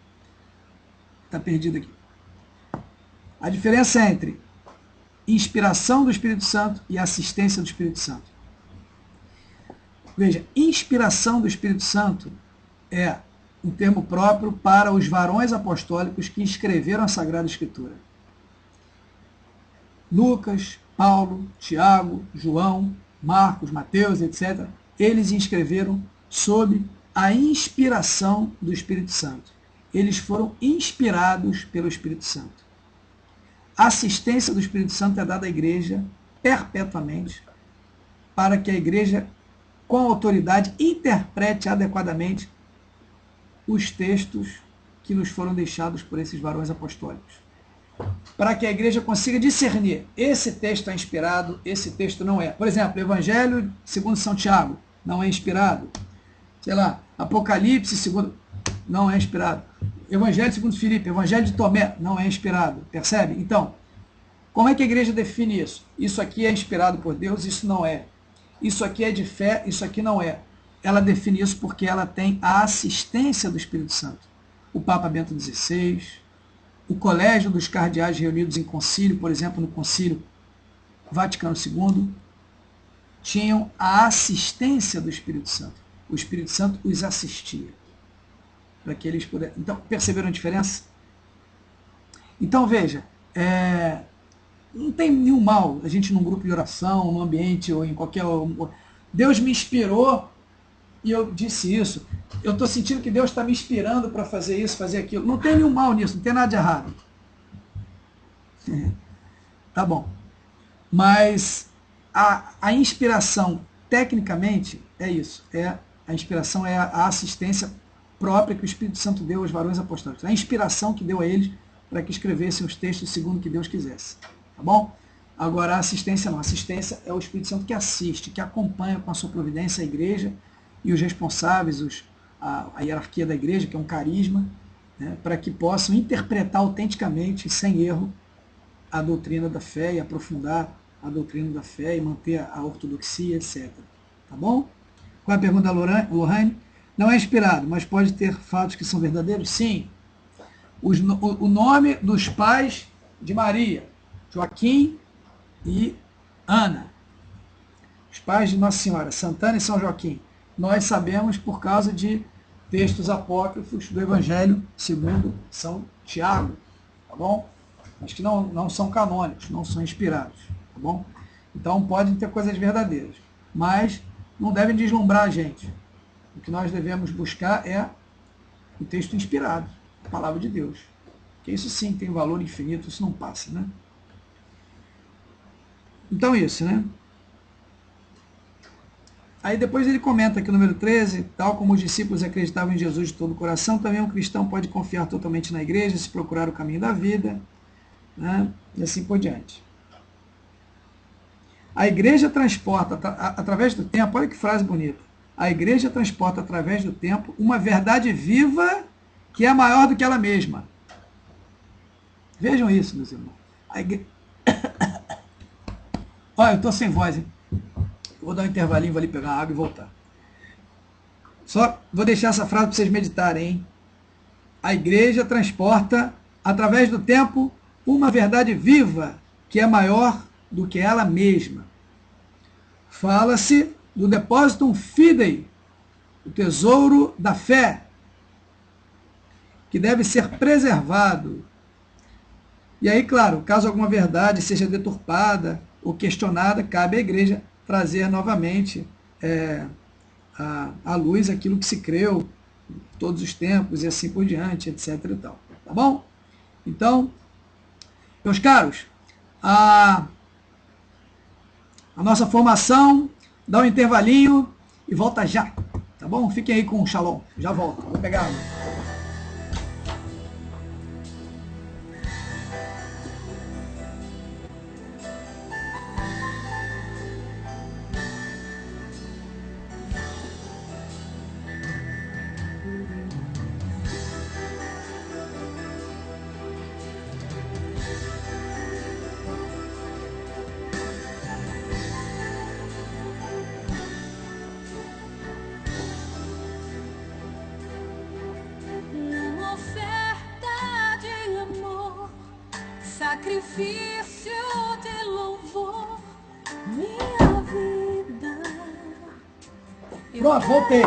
Está perdido aqui. A diferença é entre inspiração do Espírito Santo e assistência do Espírito Santo. Veja, inspiração do Espírito Santo é um termo próprio para os varões apostólicos que escreveram a Sagrada Escritura. Lucas, Paulo, Tiago, João, Marcos, Mateus, etc. Eles escreveram sob a inspiração do Espírito Santo. Eles foram inspirados pelo Espírito Santo. A assistência do Espírito Santo é dada à igreja perpetuamente, para que a igreja, com autoridade, interprete adequadamente os textos que nos foram deixados por esses varões apostólicos. Para que a igreja consiga discernir, esse texto é inspirado, esse texto não é. Por exemplo, Evangelho segundo São Tiago, não é inspirado. Sei lá, Apocalipse segundo, não é inspirado. Evangelho segundo Filipe, Evangelho de Tomé, não é inspirado. Percebe? Então, como é que a igreja define isso? Isso aqui é inspirado por Deus, isso não é. Isso aqui é de fé, isso aqui não é. Ela define isso porque ela tem a assistência do Espírito Santo. O Papa Bento XVI, o Colégio dos Cardeais reunidos em concílio, por exemplo, no Concílio Vaticano II, tinham a assistência do Espírito Santo. O Espírito Santo os assistia, para que eles pudessem. Então, perceberam a diferença? Então, veja, não tem nenhum mal a gente num grupo de oração, num ambiente ou em qualquer... Deus me inspirou e eu disse isso. Eu estou sentindo que Deus está me inspirando para fazer isso, fazer aquilo. Não tem nenhum mal nisso, não tem nada de errado. Tá bom. Mas a inspiração, tecnicamente, é isso. A inspiração é a assistência própria que o Espírito Santo deu aos varões apostólicos. A inspiração que deu a eles para que escrevessem os textos segundo o que Deus quisesse. Tá bom? Agora, a assistência não. A assistência é o Espírito Santo que assiste, que acompanha com a sua providência a igreja e os responsáveis, a hierarquia da igreja, que é um carisma, né, para que possam interpretar autenticamente, sem erro, a doutrina da fé e aprofundar a doutrina da fé e manter a ortodoxia, etc. Tá bom? Qual é a pergunta da Lohane? Não é inspirado, mas pode ter fatos que são verdadeiros? Sim. O nome dos pais de Maria, Joaquim e Ana. Os pais de Nossa Senhora, Santana e São Joaquim. Nós sabemos por causa de textos apócrifos do Evangelho segundo São Tiago. Tá bom? Mas que não são canônicos, não são inspirados. Tá bom? Então podem ter coisas verdadeiras. Mas não devem deslumbrar a gente. O que nós devemos buscar é o texto inspirado, a palavra de Deus. Porque isso sim tem valor infinito, isso não passa, né? Então isso, né? Aí depois ele comenta aqui o número 13, tal como os discípulos acreditavam em Jesus de todo o coração, também um cristão pode confiar totalmente na igreja, se procurar o caminho da vida, né? E assim por diante. A igreja transporta, através do tempo, olha que frase bonita, a igreja transporta através do tempo uma verdade viva que é maior do que ela mesma. Vejam isso, meus irmãos. Olha, eu estou sem voz, hein? Vou dar um intervalinho, vou ali pegar uma água e voltar. Só vou deixar essa frase para vocês meditarem, hein? A igreja transporta, através do tempo, uma verdade viva que é maior do que ela mesma. Fala-se do depositum fidei, o tesouro da fé, que deve ser preservado. E aí, claro, caso alguma verdade seja deturpada ou questionada, cabe à igreja trazer novamente à luz aquilo que se creu todos os tempos e assim por diante, etc. e tal. Tá bom? Então, meus caros, a nossa formação dá um intervalinho e volta já. Tá bom? Fiquem aí com o Shalom. Já volto. Vou pegar água. Sacrifício de louvor, minha vida. Pronto, voltei.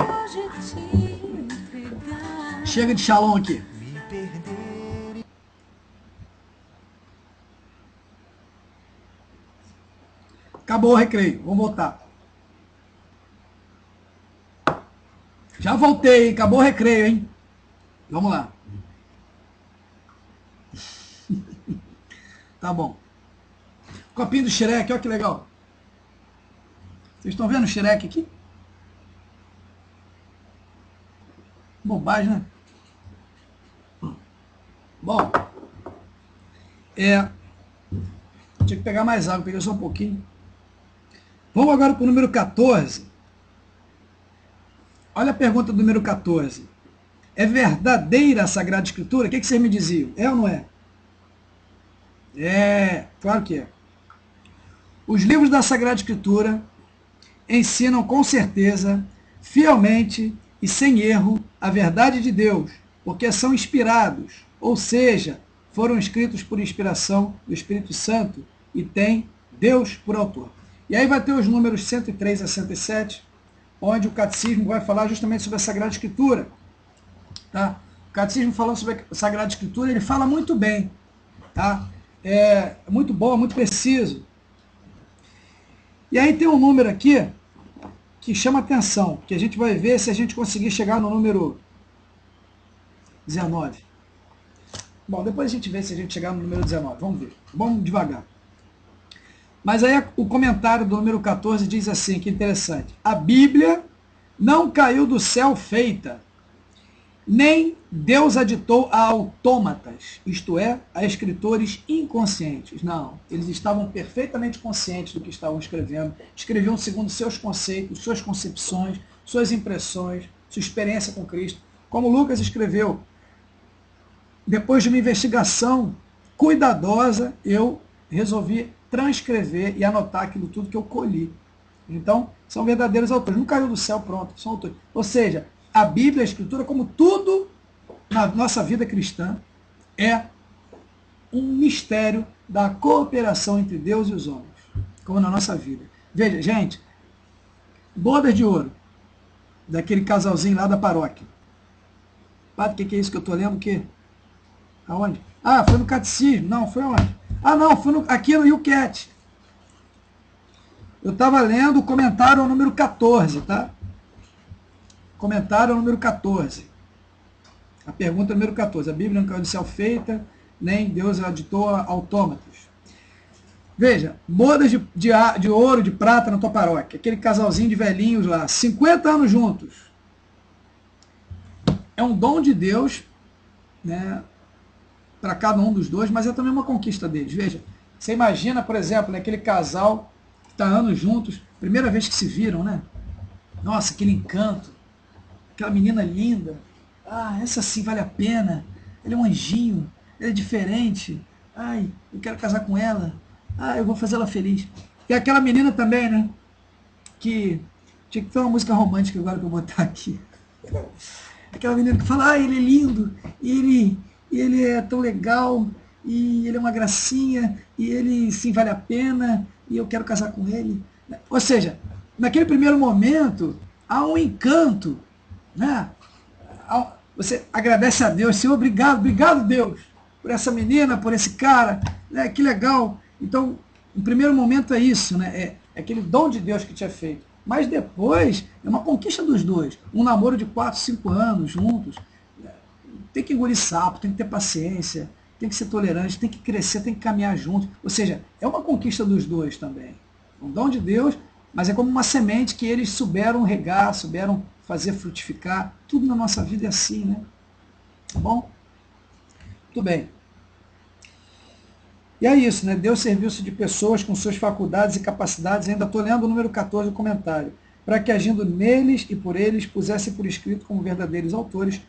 Chega de Shalom aqui. Acabou o recreio, vamos voltar. Já voltei, acabou o recreio, hein? Vamos lá. Tá bom. Copinho do Shrek, olha que legal. Vocês estão vendo o Shrek aqui? Bobagem, né? Bom. Tinha que pegar mais água, peguei só um pouquinho. Vamos agora para o número 14. Olha a pergunta do número 14. É verdadeira a Sagrada Escritura? O que vocês me diziam? É ou não é? É, claro que é. Os livros da Sagrada Escritura ensinam com certeza, fielmente e sem erro, a verdade de Deus, porque são inspirados, ou seja, foram escritos por inspiração do Espírito Santo e tem Deus por autor. E aí vai ter os números 103 a 107, onde o Catecismo vai falar justamente sobre a Sagrada Escritura. Tá? O Catecismo falando sobre a Sagrada Escritura, ele fala muito bem, tá? É muito bom, muito preciso. E aí tem um número aqui, que chama atenção, que a gente vai ver se a gente conseguir chegar no número 19. Bom, depois a gente vê se a gente chegar no número 19. Vamos ver. Vamos devagar. Mas aí o comentário do número 14 diz assim, que interessante. A Bíblia não caiu do céu feita, nem Deus a ditou a autômatas, isto é, a escritores inconscientes. Não, eles estavam perfeitamente conscientes do que estavam escrevendo, escreviam segundo seus conceitos, suas concepções, suas impressões, sua experiência com Cristo. Como Lucas escreveu, depois de uma investigação cuidadosa, eu resolvi transcrever e anotar aquilo tudo que eu colhi. Então, são verdadeiros autores. Não caiu do céu, pronto, são autores. Ou seja, a Bíblia, a Escritura, como tudo na nossa vida cristã, é um mistério da cooperação entre Deus e os homens, como na nossa vida. Veja, gente, bodas de ouro, daquele casalzinho lá da paróquia. Padre, o que é isso que eu estou lendo? O quê? Aonde? Ah, foi no catecismo. Não, foi onde? Ah, não, foi aqui no YouCat. Eu estava lendo o comentário número 14, tá? Comentário número 14. A pergunta número 14. A Bíblia não caiu do céu feita, nem Deus a ditou a autômatos. Veja, bodas de ouro, de prata na tua paróquia. Aquele casalzinho de velhinhos lá, 50 anos juntos. É um dom de Deus, né, para cada um dos dois, mas é também uma conquista deles. Veja, você imagina, por exemplo, né, aquele casal que está anos juntos, primeira vez que se viram, né? Nossa, aquele encanto, aquela menina linda. Ah, essa sim vale a pena. Ele é um anjinho, ele é diferente. Ai, eu quero casar com ela. Ah, eu vou fazer ela feliz. E aquela menina também, né? Que tinha que ter uma música romântica agora que eu vou botar aqui. Aquela menina que fala, ah, ele é lindo, e ele é tão legal, e ele é uma gracinha, e ele sim vale a pena, e eu quero casar com ele. Ou seja, naquele primeiro momento, há um encanto, né? Você agradece a Deus, Senhor, obrigado Deus, por essa menina, por esse cara, né? Que legal. Então, no primeiro momento é isso, né? É aquele dom de Deus que te é feito. Mas depois é uma conquista dos dois. Um namoro de 4, 5 anos juntos. Tem que engolir sapo, tem que ter paciência, tem que ser tolerante, tem que crescer, tem que caminhar junto. Ou seja, é uma conquista dos dois também. Um dom de Deus, mas é como uma semente que eles souberam regar, souberam fazer frutificar. Tudo na nossa vida é assim, né? Tá bom? Muito bem. E é isso, né? Deus serviu-se de pessoas com suas faculdades e capacidades, ainda estou lendo o número 14 do comentário, para que agindo neles e por eles, pusesse por escrito como verdadeiros autores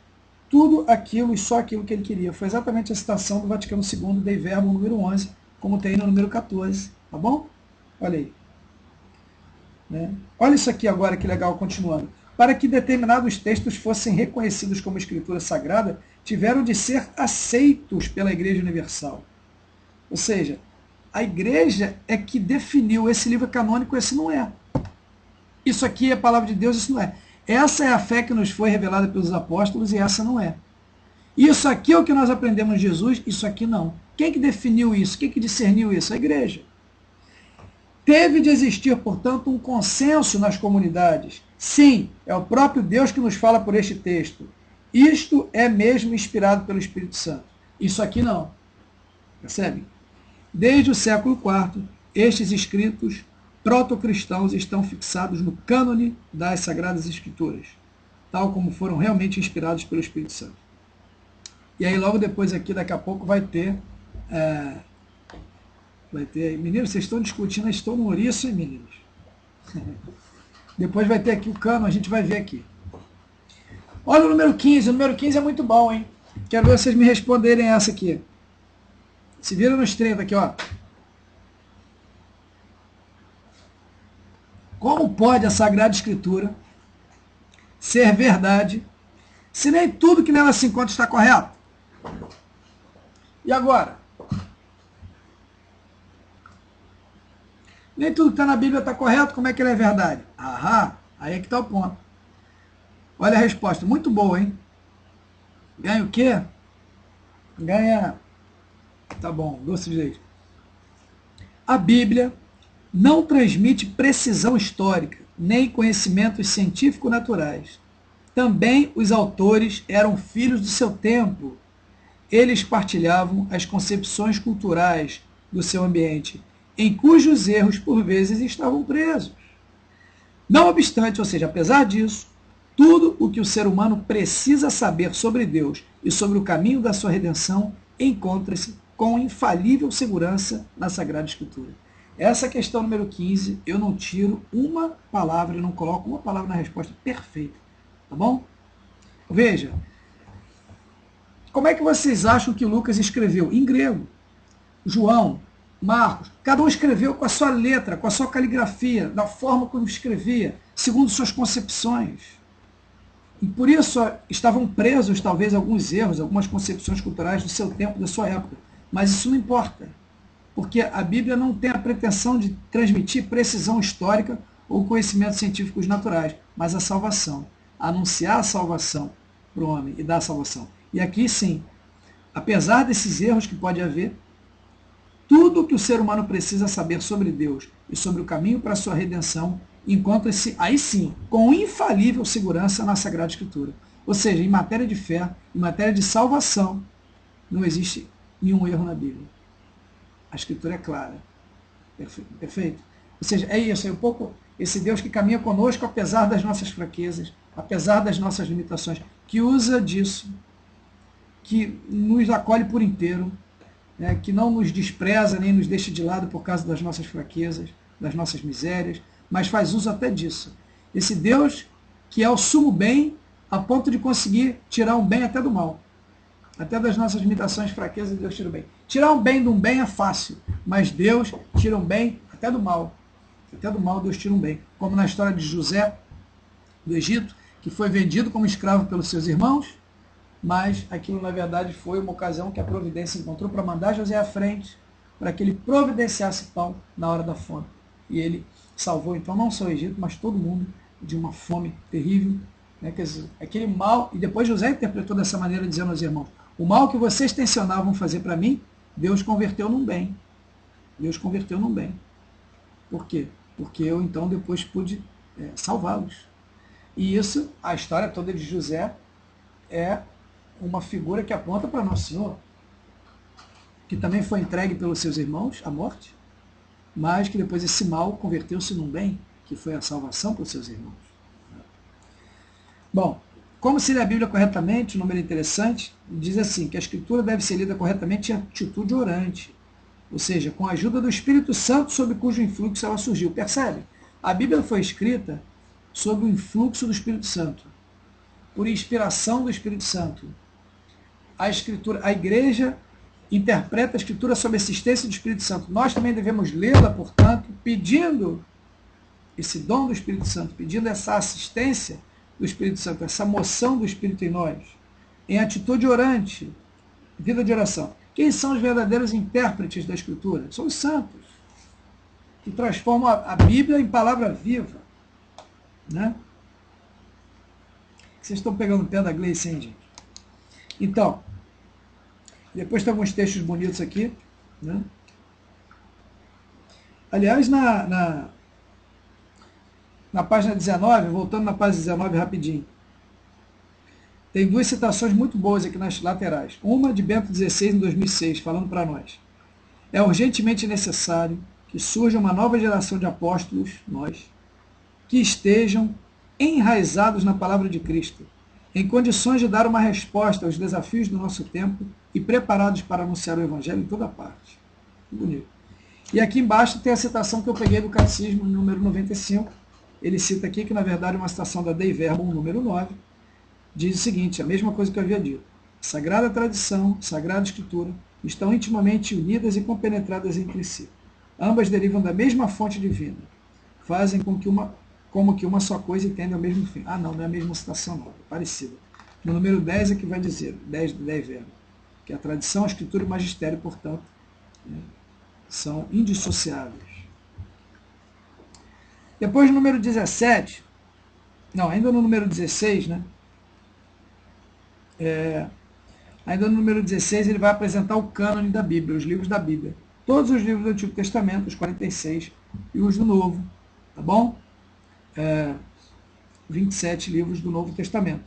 tudo aquilo e só aquilo que ele queria. Foi exatamente a citação do Vaticano II, Dei Verbum, número 11, como tem no número 14, tá bom? Olha aí. Né? Olha isso aqui agora, que legal, continuando. Para que determinados textos fossem reconhecidos como escritura sagrada, tiveram de ser aceitos pela Igreja Universal. Ou seja, a igreja é que definiu esse livro canônico, esse não é. Isso aqui é a palavra de Deus, isso não é. Essa é a fé que nos foi revelada pelos apóstolos e essa não é. Isso aqui é o que nós aprendemos de Jesus, isso aqui não. Quem que definiu isso? Quem que discerniu isso? A igreja. Teve de existir, portanto, um consenso nas comunidades. Sim, é o próprio Deus que nos fala por este texto. Isto é mesmo inspirado pelo Espírito Santo. Isso aqui não. Percebe? Desde o século IV, estes escritos protocristãos estão fixados no cânone das Sagradas Escrituras, tal como foram realmente inspirados pelo Espírito Santo. E aí logo depois aqui, daqui a pouco, vai ter... Meninos, vocês estão discutindo, estão no ouriço, hein, meninos? Depois vai ter aqui o cano, a gente vai ver aqui. Olha o número 15, o número 15 é muito bom, hein? Quero ver vocês me responderem essa aqui. Se vira nos 30 aqui, ó. Como pode a Sagrada Escritura ser verdade se nem tudo que nela se encontra está correto? E agora? Nem tudo que está na Bíblia está correto, como é que ela é verdade? Ahá, aí é que está o ponto. Olha a resposta, muito boa, hein? Ganha o quê? Ganha... Tá bom, doce de leite. A Bíblia não transmite precisão histórica, nem conhecimentos científico-naturais. Também os autores eram filhos do seu tempo. Eles partilhavam as concepções culturais do seu ambiente, em cujos erros, por vezes, estavam presos. Não obstante, ou seja, apesar disso, tudo o que o ser humano precisa saber sobre Deus e sobre o caminho da sua redenção encontra-se com infalível segurança na Sagrada Escritura. Essa questão número 15, eu não tiro uma palavra, eu não coloco uma palavra na resposta perfeita. Tá bom? Veja, como é que vocês acham que Lucas escreveu? Em grego. João, Marcos, cada um escreveu com a sua letra, com a sua caligrafia, da forma como escrevia, segundo suas concepções. E por isso estavam presos, talvez, alguns erros, algumas concepções culturais do seu tempo, da sua época. Mas isso não importa, porque a Bíblia não tem a pretensão de transmitir precisão histórica ou conhecimentos científicos naturais, mas a salvação, anunciar a salvação para o homem e dar a salvação. E aqui sim, apesar desses erros que pode haver, tudo o que o ser humano precisa saber sobre Deus e sobre o caminho para a sua redenção encontra-se, aí sim, com infalível segurança na Sagrada Escritura. Ou seja, em matéria de fé, em matéria de salvação, não existe nenhum erro na Bíblia. A Escritura é clara. Perfeito? Ou seja, é isso, é um pouco esse Deus que caminha conosco apesar das nossas fraquezas, apesar das nossas limitações, que usa disso, que nos acolhe por inteiro, né, que não nos despreza nem nos deixa de lado por causa das nossas fraquezas, das nossas misérias, mas faz uso até disso. Esse Deus que é o sumo bem a ponto de conseguir tirar um bem até do mal. Até das nossas limitações, fraquezas, Deus tira o bem. Tirar um bem de um bem é fácil, mas Deus tira um bem até do mal. Até do mal Deus tira um bem. Como na história de José, do Egito, que foi vendido como escravo pelos seus irmãos, mas aquilo na verdade foi uma ocasião que a providência encontrou para mandar José à frente, para que ele providenciasse pão na hora da fome. E ele salvou então não só o Egito, mas todo mundo de uma fome terrível. Né? Quer dizer, aquele mal, e depois José interpretou dessa maneira, dizendo aos irmãos, o mal que vocês tensionavam fazer para mim, Deus converteu num bem. Deus converteu num bem. Por quê? Porque eu então depois pude salvá-los. E isso, a história toda de José é uma figura que aponta para Nosso Senhor, que também foi entregue pelos seus irmãos à morte, mas que depois esse mal converteu-se num bem, que foi a salvação para os seus irmãos. Bom, como se lê a Bíblia corretamente, um número interessante, diz assim, que a Escritura deve ser lida corretamente em atitude orante, ou seja, com a ajuda do Espírito Santo, sob cujo influxo ela surgiu. Percebe? A Bíblia foi escrita sob o influxo do Espírito Santo, por inspiração do Espírito Santo. A Escritura, a Igreja interpreta a Escritura sob a assistência do Espírito Santo. Nós também devemos lê-la, portanto, pedindo esse dom do Espírito Santo, pedindo essa assistência do Espírito Santo, essa moção do Espírito em nós, em atitude orante, vida de oração. Quem são os verdadeiros intérpretes da Escritura? São os santos, que transformam a Bíblia em palavra viva. Né? Vocês estão pegando o pé da Gleice, hein, gente? Então, depois tem alguns textos bonitos aqui. Né? Aliás, na página 19, voltando na página 19 rapidinho, tem duas citações muito boas aqui nas laterais. Uma de Bento XVI, em 2006, falando para nós. É urgentemente necessário que surja uma nova geração de apóstolos, nós, que estejam enraizados na palavra de Cristo, em condições de dar uma resposta aos desafios do nosso tempo e preparados para anunciar o Evangelho em toda parte. Bonito. E aqui embaixo tem a citação que eu peguei do Catecismo, número 95. Ele cita aqui que, na verdade, é uma citação da Dei Verbum, número 9, diz o seguinte, a mesma coisa que eu havia dito. Sagrada tradição, Sagrada Escritura estão intimamente unidas e compenetradas entre si. Ambas derivam da mesma fonte divina. Fazem com que como que uma só coisa e tendem ao mesmo fim. Ah, não é a mesma citação, não. É parecida. No número 10 é que vai dizer, 10 do Dei Verbum, que a tradição, a Escritura e o magistério, portanto, né, são indissociáveis. Depois, no número 17, não, ainda no número 16, né? Ainda no número 16, ele vai apresentar o cânone da Bíblia, os livros da Bíblia. Todos os livros do Antigo Testamento, os 46, e os do Novo, tá bom? 27 livros do Novo Testamento.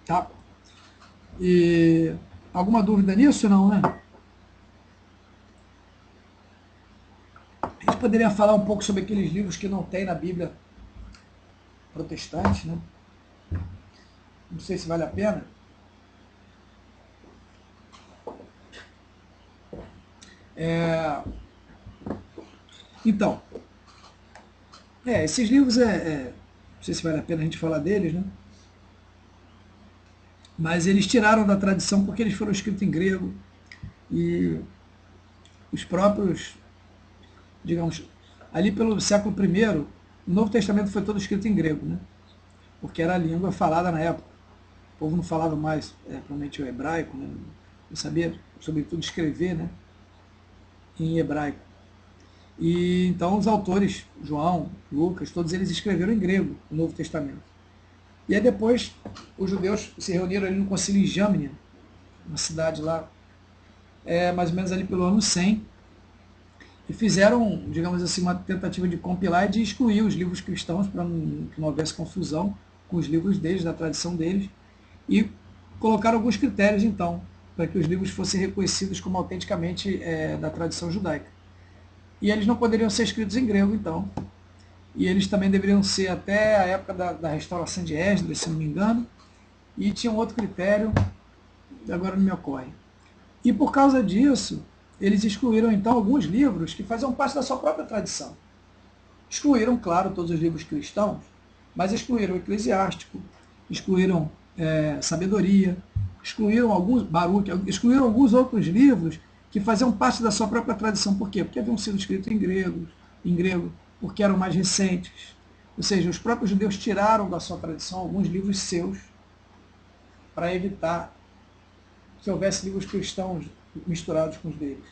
Tá? E alguma dúvida nisso? Não, né? A gente poderia falar um pouco sobre aqueles livros que não tem na Bíblia protestante, né? Não sei se vale a pena. Então, esses livros não sei se vale a pena a gente falar deles, né? Mas eles tiraram da tradição porque eles foram escritos em grego e os próprios, digamos, ali pelo século I, o Novo Testamento foi todo escrito em grego, né? Porque era a língua falada na época. O povo não falava mais, provavelmente o hebraico, né? Não sabia, sobretudo, escrever, né? Em hebraico. E então os autores, João, Lucas, todos eles escreveram em grego o Novo Testamento. E aí depois os judeus se reuniram ali no Concílio em Jamnia, uma cidade lá, mais ou menos ali pelo ano 100, e fizeram, digamos assim, uma tentativa de compilar e de excluir os livros cristãos para que não houvesse confusão com os livros deles, da tradição deles, e colocaram alguns critérios, então, para que os livros fossem reconhecidos como autenticamente da tradição judaica. E eles não poderiam ser escritos em grego, então. E eles também deveriam ser até a época da restauração de Esdras, se não me engano. E tinha um outro critério, agora não me ocorre. E por causa disso, eles excluíram então alguns livros que faziam parte da sua própria tradição. Excluíram, claro, todos os livros cristãos, mas excluíram o Eclesiástico, excluíram Sabedoria, excluíram alguns outros livros que faziam parte da sua própria tradição. Por quê? Porque haviam sido escritos em grego, porque eram mais recentes. Ou seja, os próprios judeus tiraram da sua tradição alguns livros seus para evitar que houvesse livros cristãos misturados com os deles.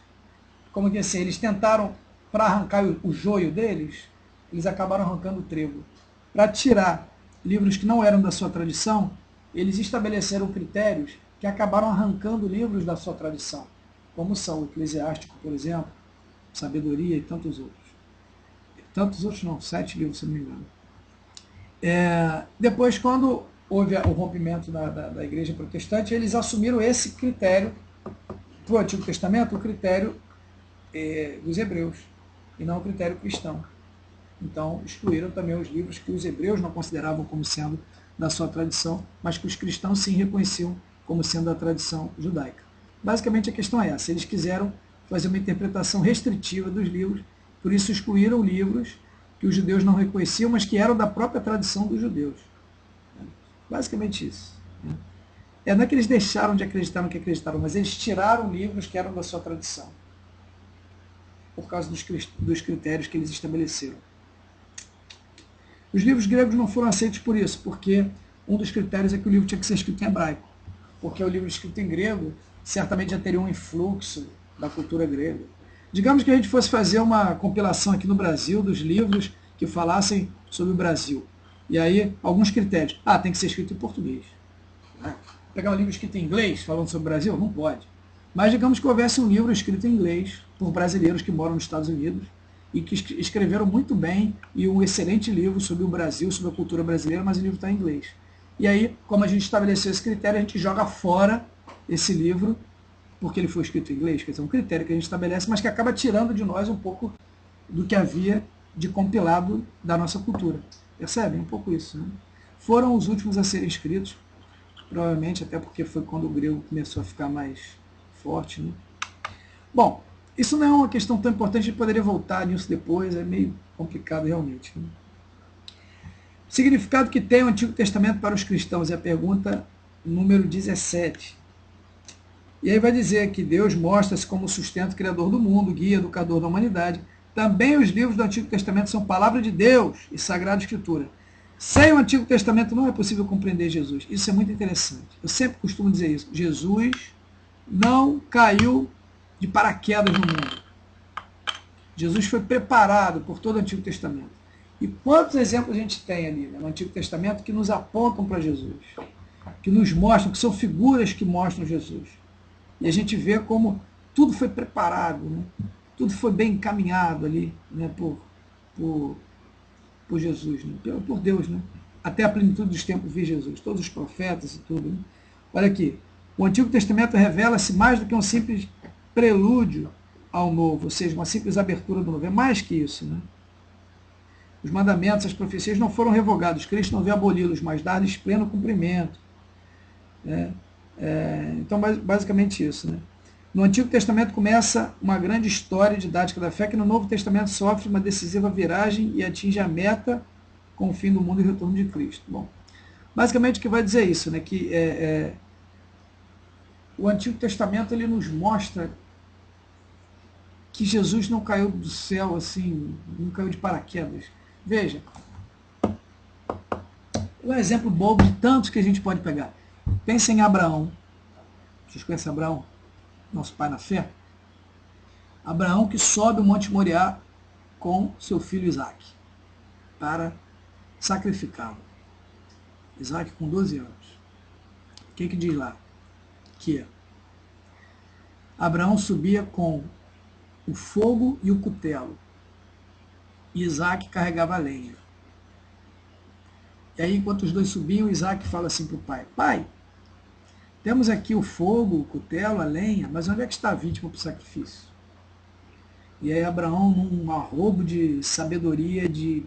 Como que assim, eles tentaram, para arrancar o joio deles, eles acabaram arrancando o trigo. Para tirar livros que não eram da sua tradição, eles estabeleceram critérios que acabaram arrancando livros da sua tradição, como são o Eclesiástico, por exemplo, Sabedoria e tantos outros. Tantos outros não, 7 livros, se não me engano. Depois, quando houve o rompimento da igreja protestante, eles assumiram esse critério para o Antigo Testamento, o critério dos hebreus, e não o critério cristão. Então, excluíram também os livros que os hebreus não consideravam como sendo da sua tradição, mas que os cristãos sim reconheciam como sendo da tradição judaica. Basicamente, a questão é essa. Eles quiseram fazer uma interpretação restritiva dos livros, por isso excluíram livros que os judeus não reconheciam, mas que eram da própria tradição dos judeus. Basicamente isso. Não é que eles deixaram de acreditar no que acreditaram, mas eles tiraram livros que eram da sua tradição, por causa dos critérios que eles estabeleceram. Os livros gregos não foram aceitos por isso, porque um dos critérios é que o livro tinha que ser escrito em hebraico, porque o livro escrito em grego certamente já teria um influxo da cultura grega. Digamos que a gente fosse fazer uma compilação aqui no Brasil dos livros que falassem sobre o Brasil. E aí, alguns critérios. Tem que ser escrito em português. Pegar um livro escrito em inglês, falando sobre o Brasil? Não pode. Mas digamos que houvesse um livro escrito em inglês por brasileiros que moram nos Estados Unidos e que escreveram muito bem e um excelente livro sobre o Brasil, sobre a cultura brasileira, mas o livro está em inglês. E aí, como a gente estabeleceu esse critério, a gente joga fora esse livro porque ele foi escrito em inglês, quer dizer, um critério que a gente estabelece, mas que acaba tirando de nós um pouco do que havia de compilado da nossa cultura. Percebem? Um pouco isso. Né? Foram os últimos a serem escritos, provavelmente até porque foi quando o grego começou a ficar mais forte. Né? Bom, isso não é uma questão tão importante, a gente poderia voltar nisso depois, é meio complicado realmente. Né? Significado que tem o Antigo Testamento para os cristãos, é a pergunta número 17. E aí vai dizer que Deus mostra-se como o sustento criador do mundo, guia, educador da humanidade. Também os livros do Antigo Testamento são palavra de Deus e Sagrada Escritura. Sem o Antigo Testamento não é possível compreender Jesus. Isso é muito interessante. Eu sempre costumo dizer isso. Jesus não caiu de paraquedas no mundo. Jesus foi preparado por todo o Antigo Testamento. E quantos exemplos a gente tem ali, né, no Antigo Testamento que nos apontam para Jesus, que nos mostram, que são figuras que mostram Jesus. E a gente vê como tudo foi preparado, né? Tudo foi bem encaminhado ali, né? por Jesus, né? Por Deus, né? Até a plenitude dos tempos vi Jesus, todos os profetas e tudo. Né? Olha aqui, o Antigo Testamento revela-se mais do que um simples prelúdio ao Novo, ou seja, uma simples abertura do Novo. É mais que isso, né? Os mandamentos, as profecias não foram revogados. Cristo não veio aboli-los, mas dar-lhes pleno cumprimento. Né? Então, basicamente isso. Né? No Antigo Testamento começa uma grande história didática da fé, que no Novo Testamento sofre uma decisiva viragem e atinge a meta com o fim do mundo e o retorno de Cristo. Bom, basicamente o que vai dizer isso, né? Que o Antigo Testamento ele nos mostra que Jesus não caiu do céu assim, não caiu de paraquedas. Veja, um exemplo bobo de tantos que a gente pode pegar. Pensa em Abraão. Vocês conhecem Abraão? Nosso pai na fé? Abraão que sobe o Monte Moriá com seu filho Isaac para sacrificá-lo. Isaac com 12 anos. O que diz lá? Que Abraão subia com o fogo e o cutelo. E Isaac carregava a lenha. E aí, enquanto os dois subiam, Isaac fala assim para o pai: Pai, temos aqui o fogo, o cutelo, a lenha, mas onde é que está a vítima para o sacrifício? E aí Abraão, num arrobo de sabedoria, de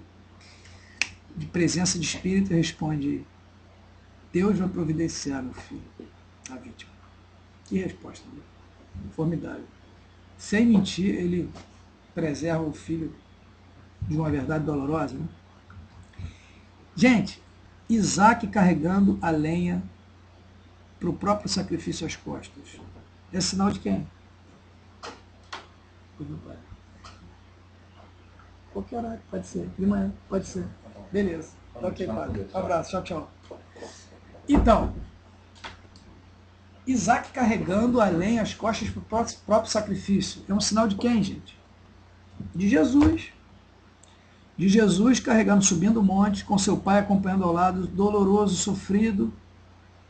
presença de espírito, responde: Deus vai providenciar, meu filho, a vítima. Que resposta, né? Formidável. Sem mentir, ele preserva o filho de uma verdade dolorosa. Né? Gente, Isaac carregando a lenha para o próprio sacrifício às costas. É sinal de quem? Qualquer horário, pode ser. De manhã, pode ser. Beleza. Ok, padre. Abraço, tchau, tchau. Então, Isaac carregando a lenha às costas para o próprio sacrifício. É um sinal de quem, gente? De Jesus. De Jesus carregando, subindo o monte, com seu pai acompanhando ao lado, doloroso, sofrido,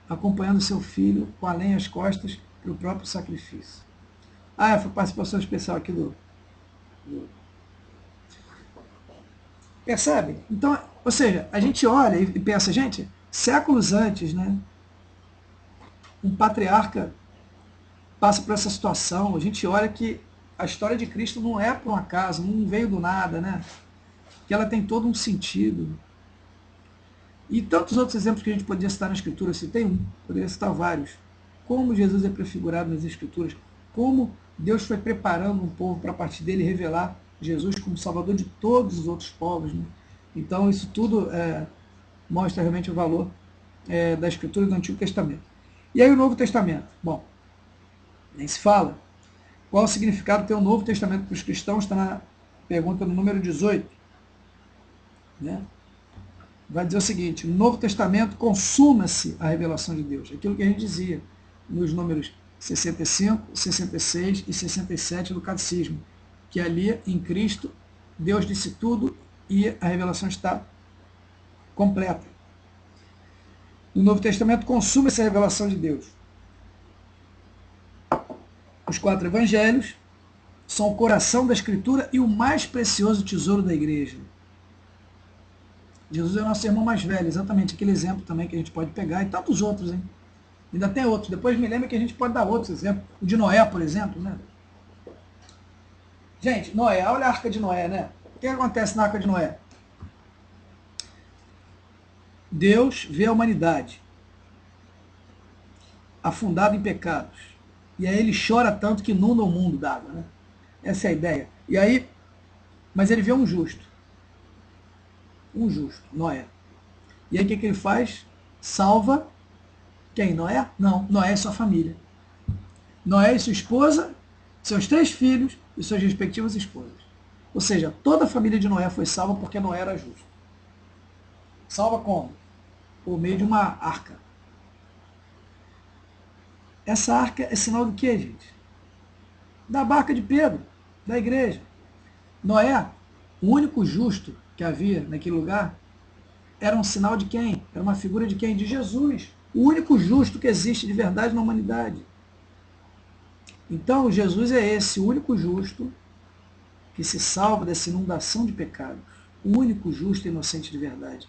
acompanhando seu filho com a lenha às costas para o próprio sacrifício. Foi participação especial aqui do... Percebe? Então, ou seja, a gente olha e pensa, gente, séculos antes, né? Um patriarca passa por essa situação, a gente olha que a história de Cristo não é por um acaso, não veio do nada, né? Que ela tem todo um sentido. E tantos outros exemplos que a gente poderia citar na Escritura, citei um, poderia citar vários. Como Jesus é prefigurado nas Escrituras, como Deus foi preparando um povo para a partir dele revelar Jesus como Salvador de todos os outros povos. Né? Então isso tudo mostra realmente o valor da Escritura do Antigo Testamento. E aí o Novo Testamento? Bom, nem se fala. Qual o significado que tem o Novo Testamento para os cristãos? Está na pergunta no número 18. Né? Vai dizer o seguinte: no Novo Testamento consuma-se a revelação de Deus. Aquilo que a gente dizia nos números 65, 66 e 67 do Catecismo. Que ali, em Cristo, Deus disse tudo e a revelação está completa. No Novo Testamento consuma-se a revelação de Deus. Os 4 evangelhos são o coração da Escritura e o mais precioso tesouro da igreja. Jesus é o nosso irmão mais velho, exatamente aquele exemplo também que a gente pode pegar, e tantos outros, hein? Ainda tem outros. Depois me lembra que a gente pode dar outros exemplos. O de Noé, por exemplo, né? Gente, Noé, olha a arca de Noé, né? O que acontece na arca de Noé? Deus vê a humanidade afundada em pecados. E aí ele chora tanto que inunda o mundo d'água, né? Essa é a ideia. E aí, mas ele vê um justo. Um justo, Noé. E aí o que ele faz? Salva quem? Noé? Não, Noé e sua família. Noé e sua esposa, seus 3 filhos e suas respectivas esposas. Ou seja, toda a família de Noé foi salva porque Noé era justo. Salva como? Por meio de uma arca. Essa arca é sinal do que, gente? Da barca de Pedro, da igreja. Noé, o único justo que havia naquele lugar, era um sinal de quem? Era uma figura de quem? De Jesus. O único justo que existe de verdade na humanidade. Então, Jesus é esse, o único justo que se salva dessa inundação de pecados. o único justo e inocente de verdade,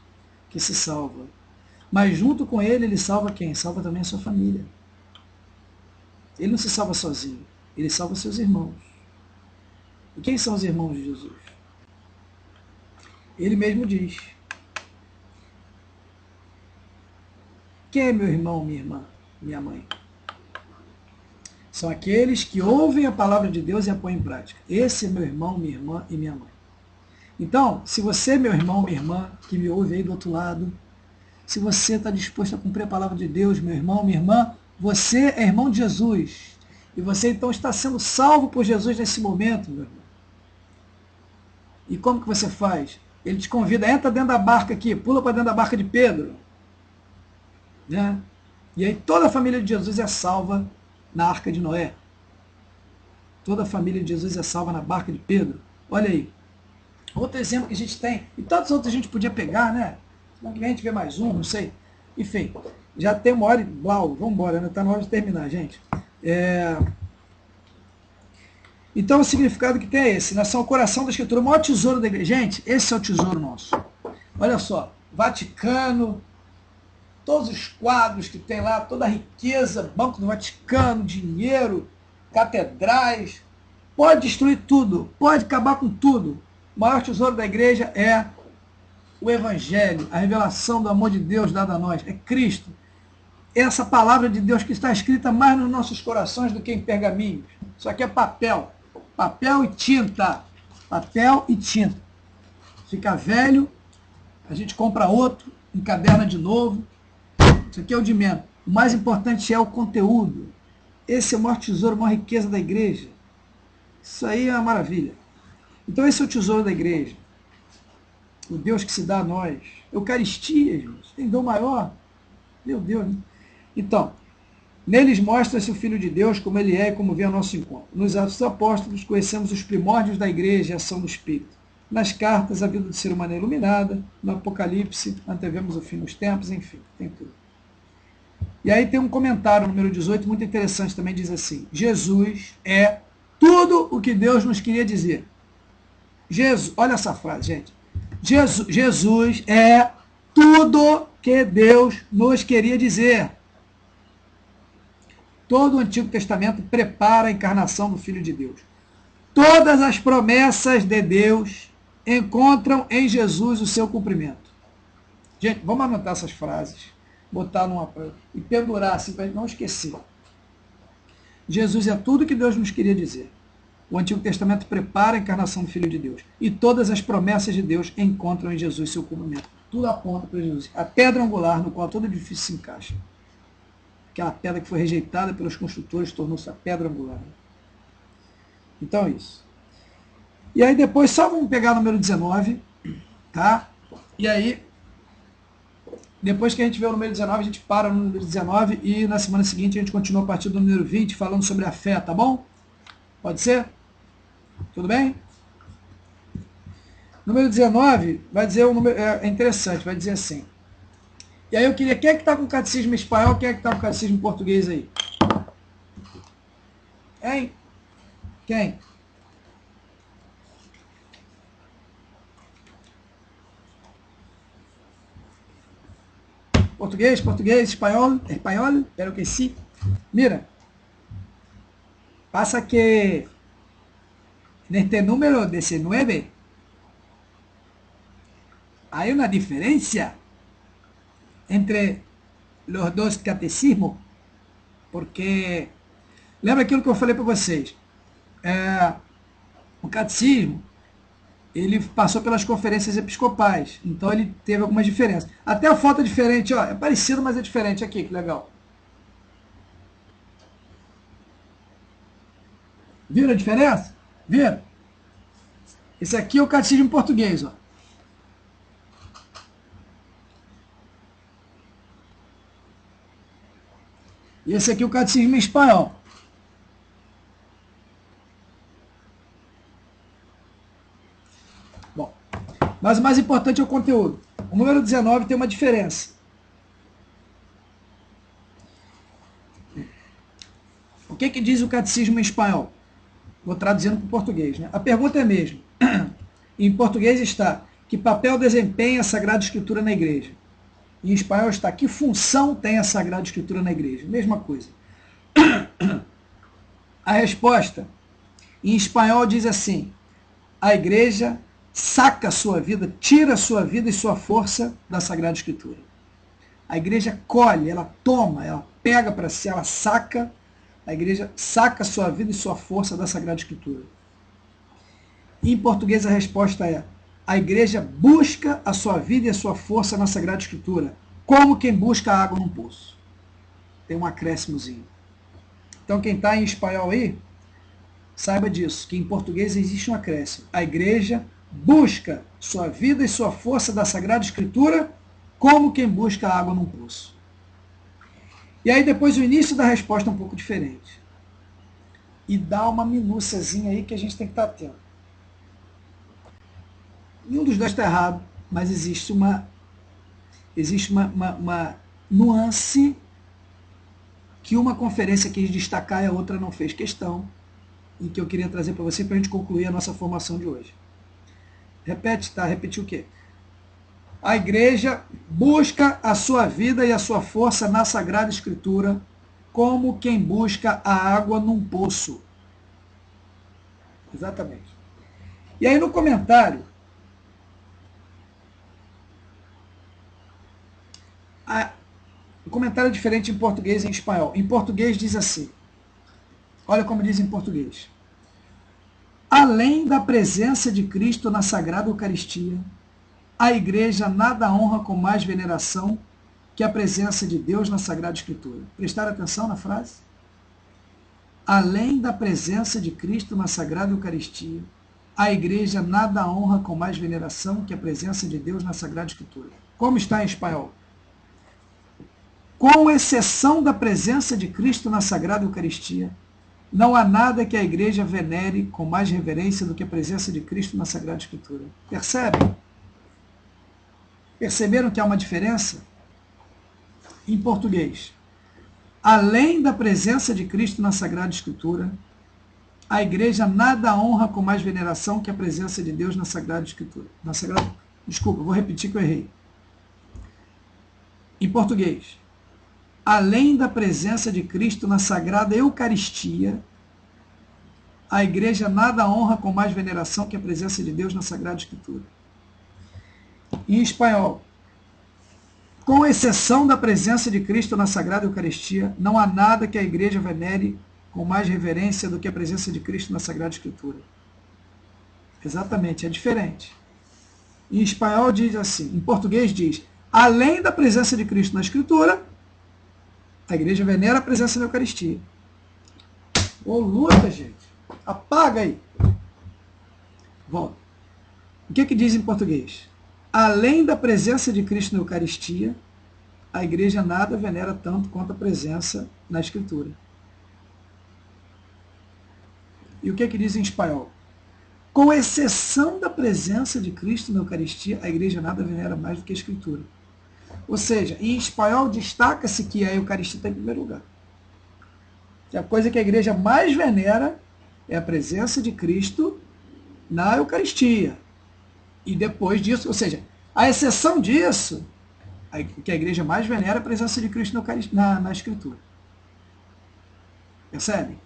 que se salva. Mas junto com ele salva quem? Salva também a sua família. Ele não se salva sozinho, ele salva seus irmãos. E quem são os irmãos de Jesus? Ele mesmo diz: quem é meu irmão, minha irmã, minha mãe? São aqueles que ouvem a palavra de Deus e a põem em prática. Esse é meu irmão, minha irmã e minha mãe. Então, se você, meu irmão, minha irmã, que me ouve aí do outro lado, se você está disposto a cumprir a palavra de Deus, meu irmão, minha irmã, você é irmão de Jesus. E você então está sendo salvo por Jesus nesse momento, meu irmão. E como que você faz? Ele te convida, entra dentro da barca aqui, pula para dentro da barca de Pedro. Né? E aí toda a família de Jesus é salva na arca de Noé. Toda a família de Jesus é salva na barca de Pedro. Olha aí. Outro exemplo que a gente tem, e tantos outros a gente podia pegar, né? Senão a gente vê mais um, não sei. Enfim, já tem uma hora e blau, vamos embora, né? Está na hora de terminar, gente. Então o significado que tem é esse, né? São o coração da Escritura, o maior tesouro da igreja. Gente, esse é o tesouro nosso. Olha só, Vaticano, todos os quadros que tem lá, toda a riqueza, Banco do Vaticano, dinheiro, catedrais, pode destruir tudo, pode acabar com tudo. O maior tesouro da igreja é o Evangelho, a revelação do amor de Deus dada a nós, é Cristo. Essa palavra de Deus que está escrita mais nos nossos corações do que em pergaminhos. Isso aqui é papel, papel e tinta, papel e tinta. Fica velho, a gente compra outro, encaderna de novo. Isso aqui é o de menos. O mais importante é o conteúdo. Esse é o maior tesouro, a maior riqueza da igreja. Isso aí é uma maravilha. Então esse é o tesouro da igreja. O Deus que se dá a nós. Eucaristia, irmãos. Tem dom maior? Meu Deus, né? Então, neles mostra-se o Filho de Deus como ele é e como vem ao nosso encontro. Nos Atos dos Apóstolos conhecemos os primórdios da igreja e a ação do Espírito. Nas cartas, a vida do ser humano é iluminada. No Apocalipse, antevemos o fim dos tempos, enfim, tem tudo. E aí tem um comentário, número 18, muito interessante também, diz assim: Jesus é tudo o que Deus nos queria dizer. Jesus, olha essa frase, gente. Jesus é tudo que Deus nos queria dizer. Todo o Antigo Testamento prepara a encarnação do Filho de Deus. Todas as promessas de Deus encontram em Jesus o seu cumprimento. Gente, vamos anotar essas frases, botar numa e pendurar assim para não esquecer. Jesus é tudo que Deus nos queria dizer. O Antigo Testamento prepara a encarnação do Filho de Deus. E todas as promessas de Deus encontram em Jesus seu cumprimento. Tudo aponta para Jesus. A pedra angular no qual todo edifício se encaixa. Aquela pedra que foi rejeitada pelos construtores tornou-se a pedra angular. Então é isso. E aí depois, só vamos pegar o número 19, tá? E aí, depois que a gente vê o número 19, a gente para no número 19 e na semana seguinte a gente continua a partir do número 20 falando sobre a fé, tá bom? Pode ser? Tudo bem? Número 19 vai dizer um número, é interessante, vai dizer assim. E aí eu queria, quem é que está com o catecismo em espanhol, quem é que está com o catecismo em português aí? Hein? Quem? Português, espanhol, pero que sí. Mira, pasa que neste número 19 hay una diferencia entre los dos catecismos, porque lembra aquilo que eu falei para vocês, o catecismo ele passou pelas conferências episcopais, então ele teve algumas diferenças. Até a foto é diferente, ó, é parecido, mas é diferente aqui, que legal. Viram a diferença? Viram? Esse aqui é o catecismo em português, ó. E esse aqui é o catecismo em espanhol. Bom, mas o mais importante é o conteúdo. O número 19 tem uma diferença. O que diz o catecismo em espanhol? Vou traduzindo para o português, né? A pergunta é a mesma. Em português está: Que papel desempenha a Sagrada Escritura na igreja? Em espanhol está, que função tem a Sagrada Escritura na igreja? Mesma coisa. A resposta, em espanhol, diz assim, a igreja saca a sua vida, tira a sua vida e sua força da Sagrada Escritura. A igreja colhe, ela toma, ela pega para si, ela saca, a igreja saca a sua vida e sua força da Sagrada Escritura. Em português a resposta é, a igreja busca a sua vida e a sua força na Sagrada Escritura, como quem busca água num poço. Tem um acréscimozinho. Então quem está em espanhol aí, saiba disso, que em português existe um acréscimo. A igreja busca sua vida e sua força da Sagrada Escritura, como quem busca água num poço. E aí depois o início da resposta é um pouco diferente. E dá uma minúciazinha aí que a gente tem que estar atento. Nenhum dos dois está errado, mas existe uma nuance que uma conferência quis destacar e a outra não fez questão, e que eu queria trazer para você para a gente concluir a nossa formação de hoje. Repete, tá? Repetir o quê? A igreja busca a sua vida e a sua força na Sagrada Escritura, como quem busca a água num poço. Exatamente. E aí no comentário, o comentário é diferente em português e em espanhol. Em português diz assim, olha como diz em português. Além da presença de Cristo na Sagrada Eucaristia, a igreja nada honra com mais veneração que a presença de Deus na Sagrada Escritura. Prestaram atenção na frase? Além da presença de Cristo na Sagrada Eucaristia, a igreja nada honra com mais veneração que a presença de Deus na Sagrada Escritura. Como está em espanhol? Com exceção da presença de Cristo na Sagrada Eucaristia, não há nada que a igreja venere com mais reverência do que a presença de Cristo na Sagrada Escritura. Percebem? Perceberam que há uma diferença? Em português, além da presença de Cristo na Sagrada Escritura, a igreja nada honra com mais veneração que a presença de Deus na Sagrada Escritura. Desculpa, vou repetir que eu errei. Em português, além da presença de Cristo na Sagrada Eucaristia, a igreja nada honra com mais veneração que a presença de Deus na Sagrada Escritura. Em espanhol, com exceção da presença de Cristo na Sagrada Eucaristia, não há nada que a igreja venere com mais reverência do que a presença de Cristo na Sagrada Escritura. Exatamente, é diferente. Em espanhol diz assim, em português diz, além da presença de Cristo na Escritura, a igreja venera a presença da Eucaristia. Ô, luta, gente. Apaga aí. Volta. O que diz em português? Além da presença de Cristo na Eucaristia, a igreja nada venera tanto quanto a presença na Escritura. E o que diz em espanhol? Com exceção da presença de Cristo na Eucaristia, a igreja nada venera mais do que a Escritura. Ou seja, em espanhol destaca-se que a Eucaristia está em primeiro lugar. Que a coisa que a igreja mais venera é a presença de Cristo na Eucaristia. E depois disso, ou seja, a exceção disso, que a igreja mais venera é a presença de Cristo na Escritura. Percebe?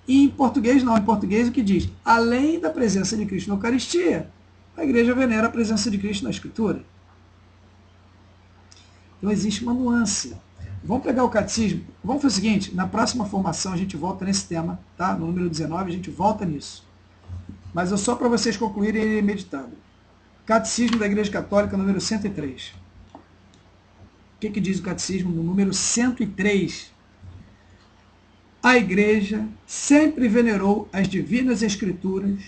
E em português não, em português o que diz? Além da presença de Cristo na Eucaristia, a igreja venera a presença de Cristo na Escritura. Então existe uma nuance. Vamos pegar o catecismo. Vamos fazer o seguinte, na próxima formação a gente volta nesse tema, tá? No número 19 a gente volta nisso. Mas é só para vocês concluírem ele meditado. Catecismo da Igreja Católica, número 103. O que diz o catecismo no número 103? A Igreja sempre venerou as divinas Escrituras,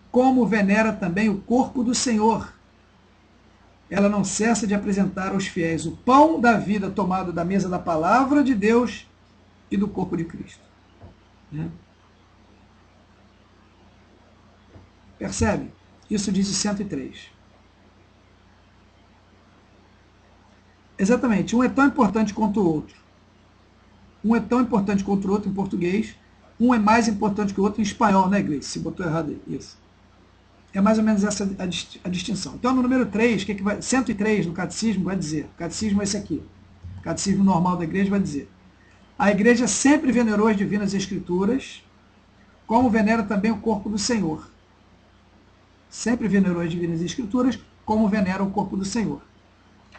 como venera também o corpo do Senhor. Ela não cessa de apresentar aos fiéis o pão da vida tomado da mesa da palavra de Deus e do corpo de Cristo. Né? Percebe? Isso diz o 103. Exatamente. Um é tão importante quanto o outro. Um é tão importante quanto o outro em português. Um é mais importante que o outro em espanhol, né, Gleice? Se botou errado aí. Isso. É mais ou menos essa a distinção. Então, no número 3, 103 no catecismo vai dizer, o catecismo é esse aqui, o catecismo normal da igreja vai dizer, a igreja sempre venerou as divinas escrituras, como venera também o corpo do Senhor. Sempre venerou as divinas escrituras, como venera o corpo do Senhor.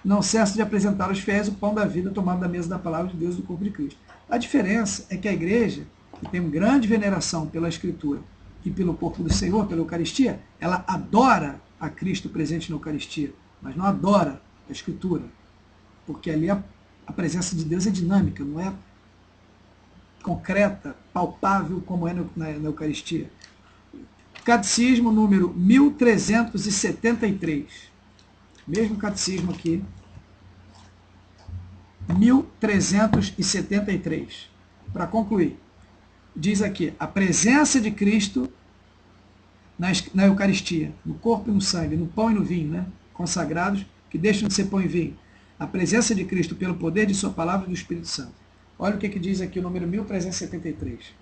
Não cessa de apresentar aos fiéis o pão da vida tomado da mesa da palavra de Deus do corpo de Cristo. A diferença é que a igreja, que tem grande veneração pela escritura e pelo corpo do Senhor, pela Eucaristia, ela adora a Cristo presente na Eucaristia, mas não adora a escritura, porque ali a presença de Deus é dinâmica, não é concreta, palpável como é na Eucaristia. Catecismo número 1373. Mesmo catecismo aqui. 1373. Para concluir, diz aqui, a presença de Cristo na Eucaristia, no corpo e no sangue, no pão e no vinho, né? Consagrados, que deixam de ser pão e vinho. A presença de Cristo pelo poder de sua palavra e do Espírito Santo. Olha o que diz aqui o número 1373.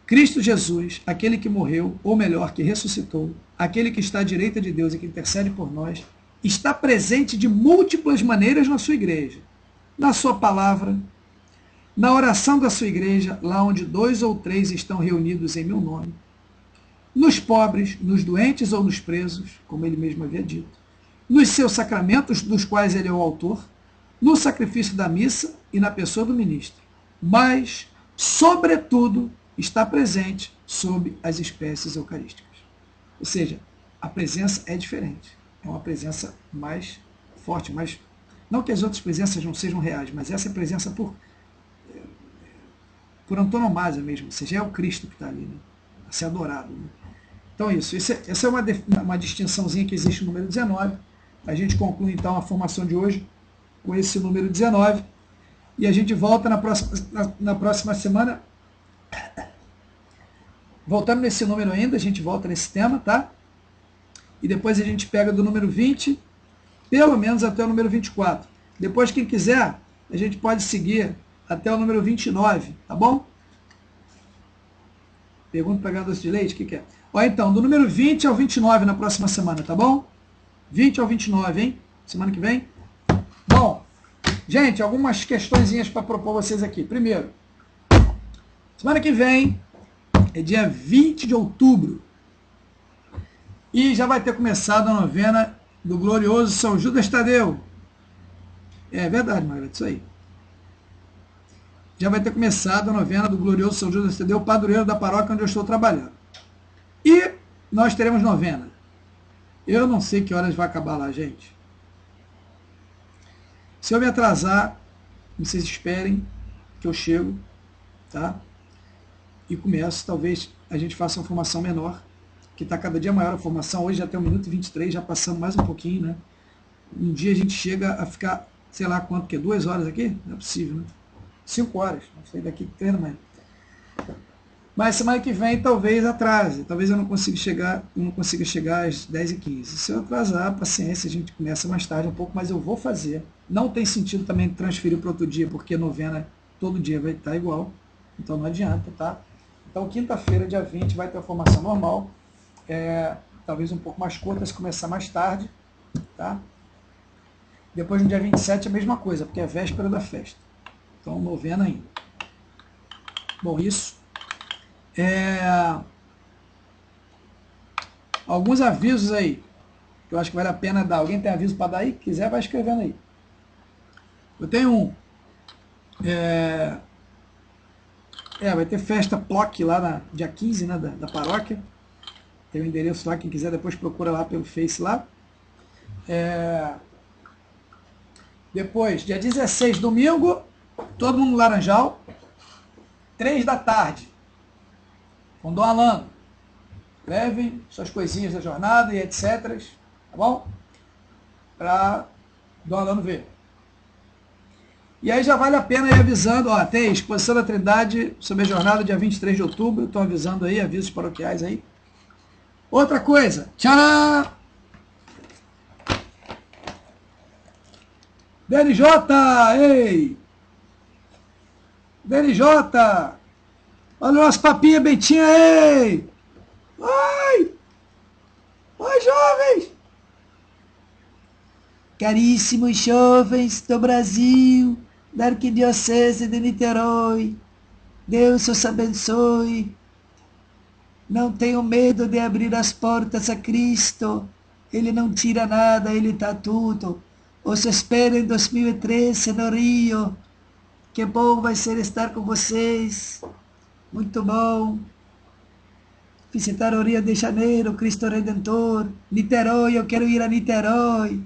Cristo Jesus, aquele que morreu, ou melhor, que ressuscitou, aquele que está à direita de Deus e que intercede por nós, está presente de múltiplas maneiras na sua igreja, na sua palavra, na oração da sua igreja, lá onde 2 ou 3 estão reunidos em meu nome, nos pobres, nos doentes ou nos presos, como ele mesmo havia dito, nos seus sacramentos, dos quais ele é o autor, no sacrifício da missa e na pessoa do ministro, mas, sobretudo, está presente sob as espécies eucarísticas. Ou seja, a presença é diferente. É uma presença mais forte, mais... Não que as outras presenças não sejam reais, mas essa é a presença por antonomasia mesmo. Ou seja, é o Cristo que está ali, né? A ser adorado. Né? Então essa é uma distinçãozinha que existe no número 19. A gente conclui então a formação de hoje com esse número 19. E a gente volta na próxima semana. Voltando nesse número ainda, a gente volta nesse tema, tá? E depois a gente pega do número 20, pelo menos até o número 24. Depois, quem quiser, a gente pode seguir até o número 29, tá bom? Pergunta para doce de leite, o que é? Ó, então, do número 20 ao 29 na próxima semana, tá bom? 20 ao 29, hein? Semana que vem. Bom, gente, algumas questõezinhas para propor vocês aqui. Primeiro, semana que vem é dia 20 de outubro. E já vai ter começado a novena do glorioso São Judas Tadeu. É verdade, Margarida, isso aí. Já vai ter começado a novena do glorioso São Judas Tadeu, padroeiro da paróquia onde eu estou trabalhando. E nós teremos novena. Eu não sei que horas vai acabar lá, gente. Se eu me atrasar, vocês esperem que eu chego, tá? E começo, talvez a gente faça uma formação menor, que está cada dia maior a formação. Hoje já tem 1 minuto e 23, já passamos mais um pouquinho, né? Um dia a gente chega a ficar, sei lá quanto, que é 2 horas aqui? Não é possível, né? 5 horas, não sei daqui 3 da manhã. Mas semana que vem talvez atrase, talvez eu não consiga chegar às 10h15. Se eu atrasar, paciência, a gente começa mais tarde um pouco, mas eu vou fazer. Não tem sentido também transferir para outro dia, porque novena todo dia vai estar igual, então não adianta, tá? Então, quinta-feira, dia 20, vai ter a formação normal, talvez um pouco mais curta, se começar mais tarde, tá? Depois, no dia 27, a mesma coisa, porque é véspera da festa. Então, novena ainda. Bom, isso. Alguns avisos aí, que eu acho que vale a pena dar. Alguém tem aviso para dar aí? Quiser, vai escrevendo aí. Eu tenho um. Vai ter festa PLOC lá na dia 15, né, da paróquia. Tem o endereço lá, quem quiser depois procura lá pelo Face lá. Depois, dia 16, domingo, todo mundo no Laranjal, 3 da tarde, com Dom Alano. Levem suas coisinhas da jornada e etc. Tá bom? Para Dom Alano ver. E aí já vale a pena ir avisando, ó, tem exposição da Trindade sobre a jornada dia 23 de outubro, estão avisando aí, avisos paroquiais aí. Outra coisa, tcharam! DNJ, ei! DNJ! Olha o nosso papinha Bentinha, ei! Ai! Oi, jovens! Caríssimos jovens do Brasil, da Arquidiocese de Niterói, Deus os abençoe. Não tenham medo de abrir as portas a Cristo. Ele não tira nada, Ele dá tudo. Os espero em 2013 no Rio. Que bom vai ser estar com vocês. Muito bom. Visitar o Rio de Janeiro, Cristo Redentor. Niterói, eu quero ir a Niterói.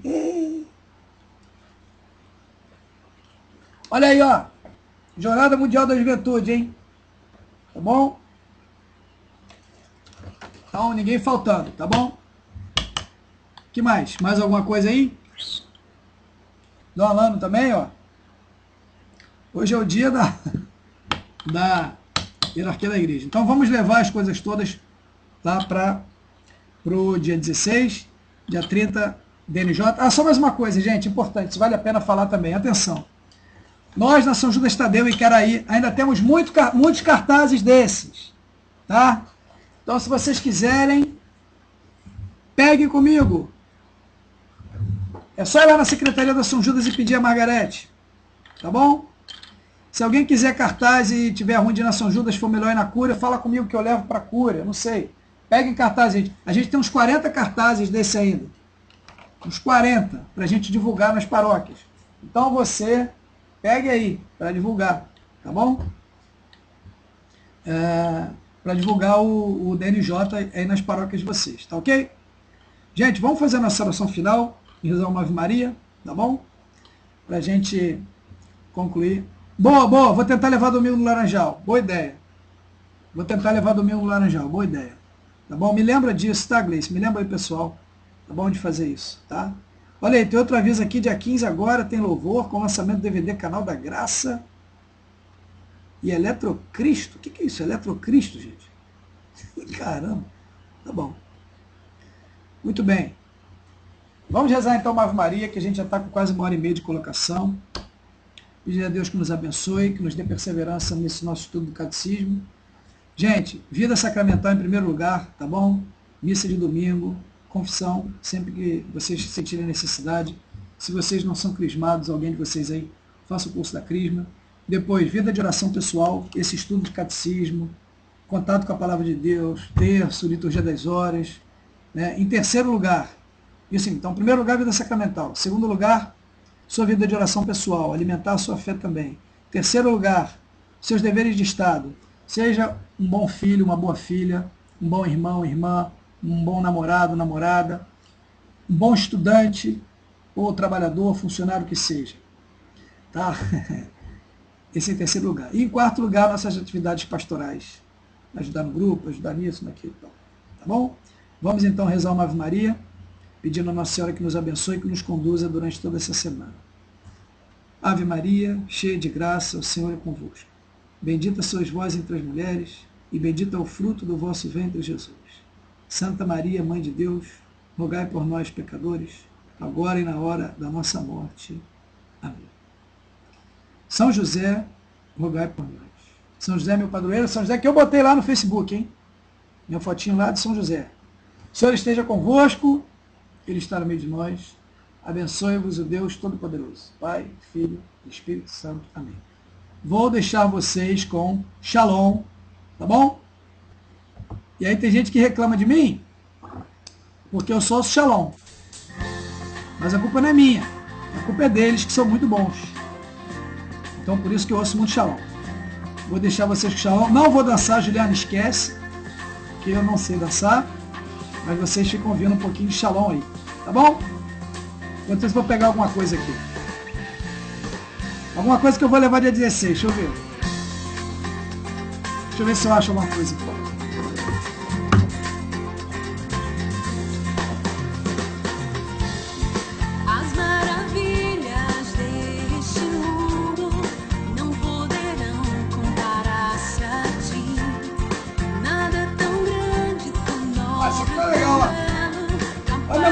Olha aí, ó. Jornada Mundial da Juventude, hein? Tá bom? Então, ninguém faltando, tá bom? Que mais? Mais alguma coisa aí? Do Alano também, ó. Hoje é o dia da hierarquia da igreja. Então, vamos levar as coisas todas lá para o dia 16, dia 30, DNJ. Ah, só mais uma coisa, gente, importante, isso vale a pena falar também. Atenção. Nós, na São Judas Tadeu e Caraí, ainda temos muitos cartazes desses, tá? Então, se vocês quiserem, peguem comigo. É só ir lá na Secretaria da São Judas e pedir a Margarete, tá bom? Se alguém quiser cartaz e tiver ruim de ir na São Judas, for melhor ir na Cúria, fala comigo que eu levo para a Cúria, não sei. Peguem cartaz, gente. A gente tem uns 40 cartazes desse ainda. Uns 40, para a gente divulgar nas paróquias. Então, você... pegue aí, para divulgar, tá bom? Para divulgar o DNJ aí nas paróquias de vocês, tá ok? Gente, vamos fazer a nossa oração final, e rezar uma Ave Maria, tá bom? Para a gente concluir. Boa, boa, vou tentar levar domingo no Laranjal, boa ideia. Vou tentar levar domingo no Laranjal, boa ideia. Tá bom? Me lembra disso, tá, Gleice? Me lembra aí, pessoal, tá bom, de fazer isso, tá? Olha aí, tem outro aviso aqui, dia 15 agora, tem louvor com lançamento do DVD Canal da Graça e Eletrocristo. O que é isso? Eletrocristo, gente? Caramba. Tá bom. Muito bem. Vamos rezar então uma Ave Maria, que a gente já está com quase 1h30 de colocação. Pedir a Deus que nos abençoe, que nos dê perseverança nesse nosso estudo do catecismo. Gente, vida sacramental em primeiro lugar, tá bom? Missa de domingo, confissão, sempre que vocês sentirem necessidade. Se vocês não são crismados, alguém de vocês aí, faça o curso da crisma. Depois, vida de oração pessoal, esse estudo de catecismo, contato com a palavra de Deus, terço, liturgia das horas. Né? Em terceiro lugar, isso então, em primeiro lugar, vida sacramental. Segundo lugar, sua vida de oração pessoal, alimentar a sua fé também. Terceiro lugar, seus deveres de Estado. Seja um bom filho, uma boa filha, um bom irmão, irmã, um bom namorado, namorada, um bom estudante, ou trabalhador, funcionário que seja. Tá? Esse é em terceiro lugar. E em quarto lugar, nossas atividades pastorais. Ajudar no grupo, ajudar nisso, naquilo. Tá bom? Vamos então rezar uma Ave Maria, pedindo a Nossa Senhora que nos abençoe e que nos conduza durante toda essa semana. Ave Maria, cheia de graça, o Senhor é convosco. Bendita sois vós entre as mulheres, e bendito é o fruto do vosso ventre, Jesus. Santa Maria, Mãe de Deus, rogai por nós, pecadores, agora e na hora da nossa morte. Amém. São José, rogai por nós. São José, meu padroeiro, São José, que eu botei lá no Facebook, hein? Minha fotinho lá de São José. O Senhor esteja convosco, Ele está no meio de nós. Abençoe-vos o Deus Todo-Poderoso, Pai, Filho e Espírito Santo. Amém. Vou deixar vocês com Shalom, tá bom? E aí tem gente que reclama de mim, porque eu sou Shalom. Mas a culpa não é minha, a culpa é deles, que são muito bons. Então por isso que eu ouço muito Shalom. Vou deixar vocês com Shalom. Não vou dançar, Juliana, esquece, que eu não sei dançar, mas vocês ficam ouvindo um pouquinho de Shalom aí, tá bom? Enquanto isso, vou pegar alguma coisa aqui. Alguma coisa que eu vou levar dia 16, deixa eu ver. Deixa eu ver se eu acho alguma coisa aqui.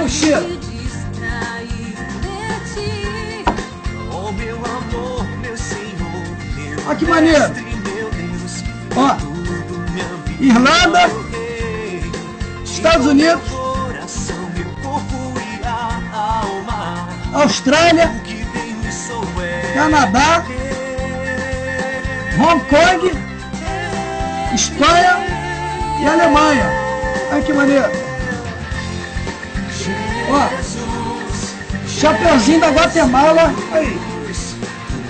Cheiro. Olha que maneiro. Ó, Irlanda, Estados Unidos, Austrália, O que tenho e sou é Canadá, Hong Kong, Espanha e Alemanha. Olha que maneiro. Ó, chapeuzinho da Guatemala. Aí.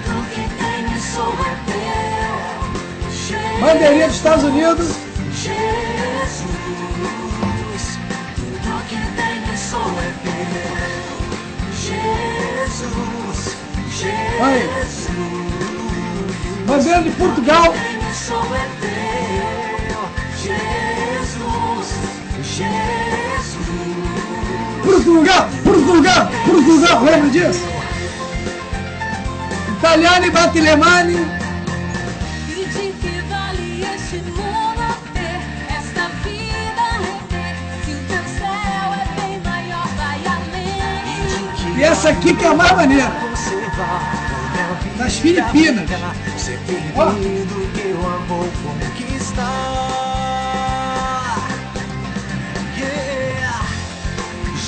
tudo que tenho e sou é teu. Bandeirinha dos Estados Unidos. Jesus, tudo que tenho e sou é teu. Jesus, Aí. Jesus, Bandeira de Portugal. tenho e sou é teu. Jesus, Jesus, Portugal, Portugal, Portugal. Lembra disso? Italiani, Batilemani. E de que vale este mundo a ter, esta vida reter, se o teu céu é bem maior, vai além. E essa aqui que é a mais maneira. Das Filipinas. Ser Ó. perdido que eu vou conquistar. Yeah.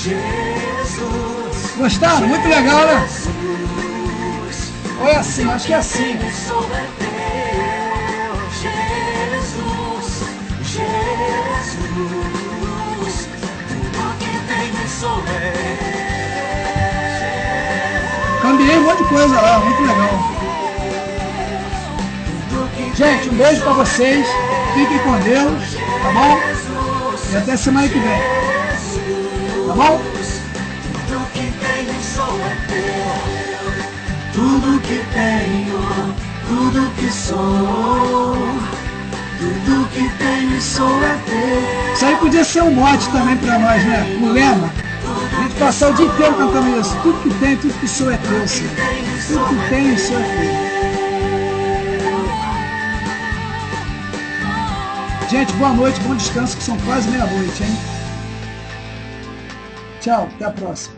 Jesus, Gostaram? Muito legal, né? Jesus, Ou é assim? Acho que é assim. sou é teu. Jesus, Jesus, tudo que tenho sou é. Cambiei um monte de coisa lá, muito legal. Gente, um beijo pra vocês. Fiquem com Deus, tá bom? E até semana que vem. Tá bom? Tudo que tenho sou é teu. Tudo que tenho, tudo que sou. Tudo que tenho sou é teu. Isso aí podia ser um mote também pra nós, né? Um lema. A gente passar o dia inteiro cantando isso. Tudo que tem, tudo que sou é teu, Senhor. Tudo que tem, sou é teu. Gente, boa noite, bom descanso, que são quase meia-noite, hein? Tchau, até a próxima.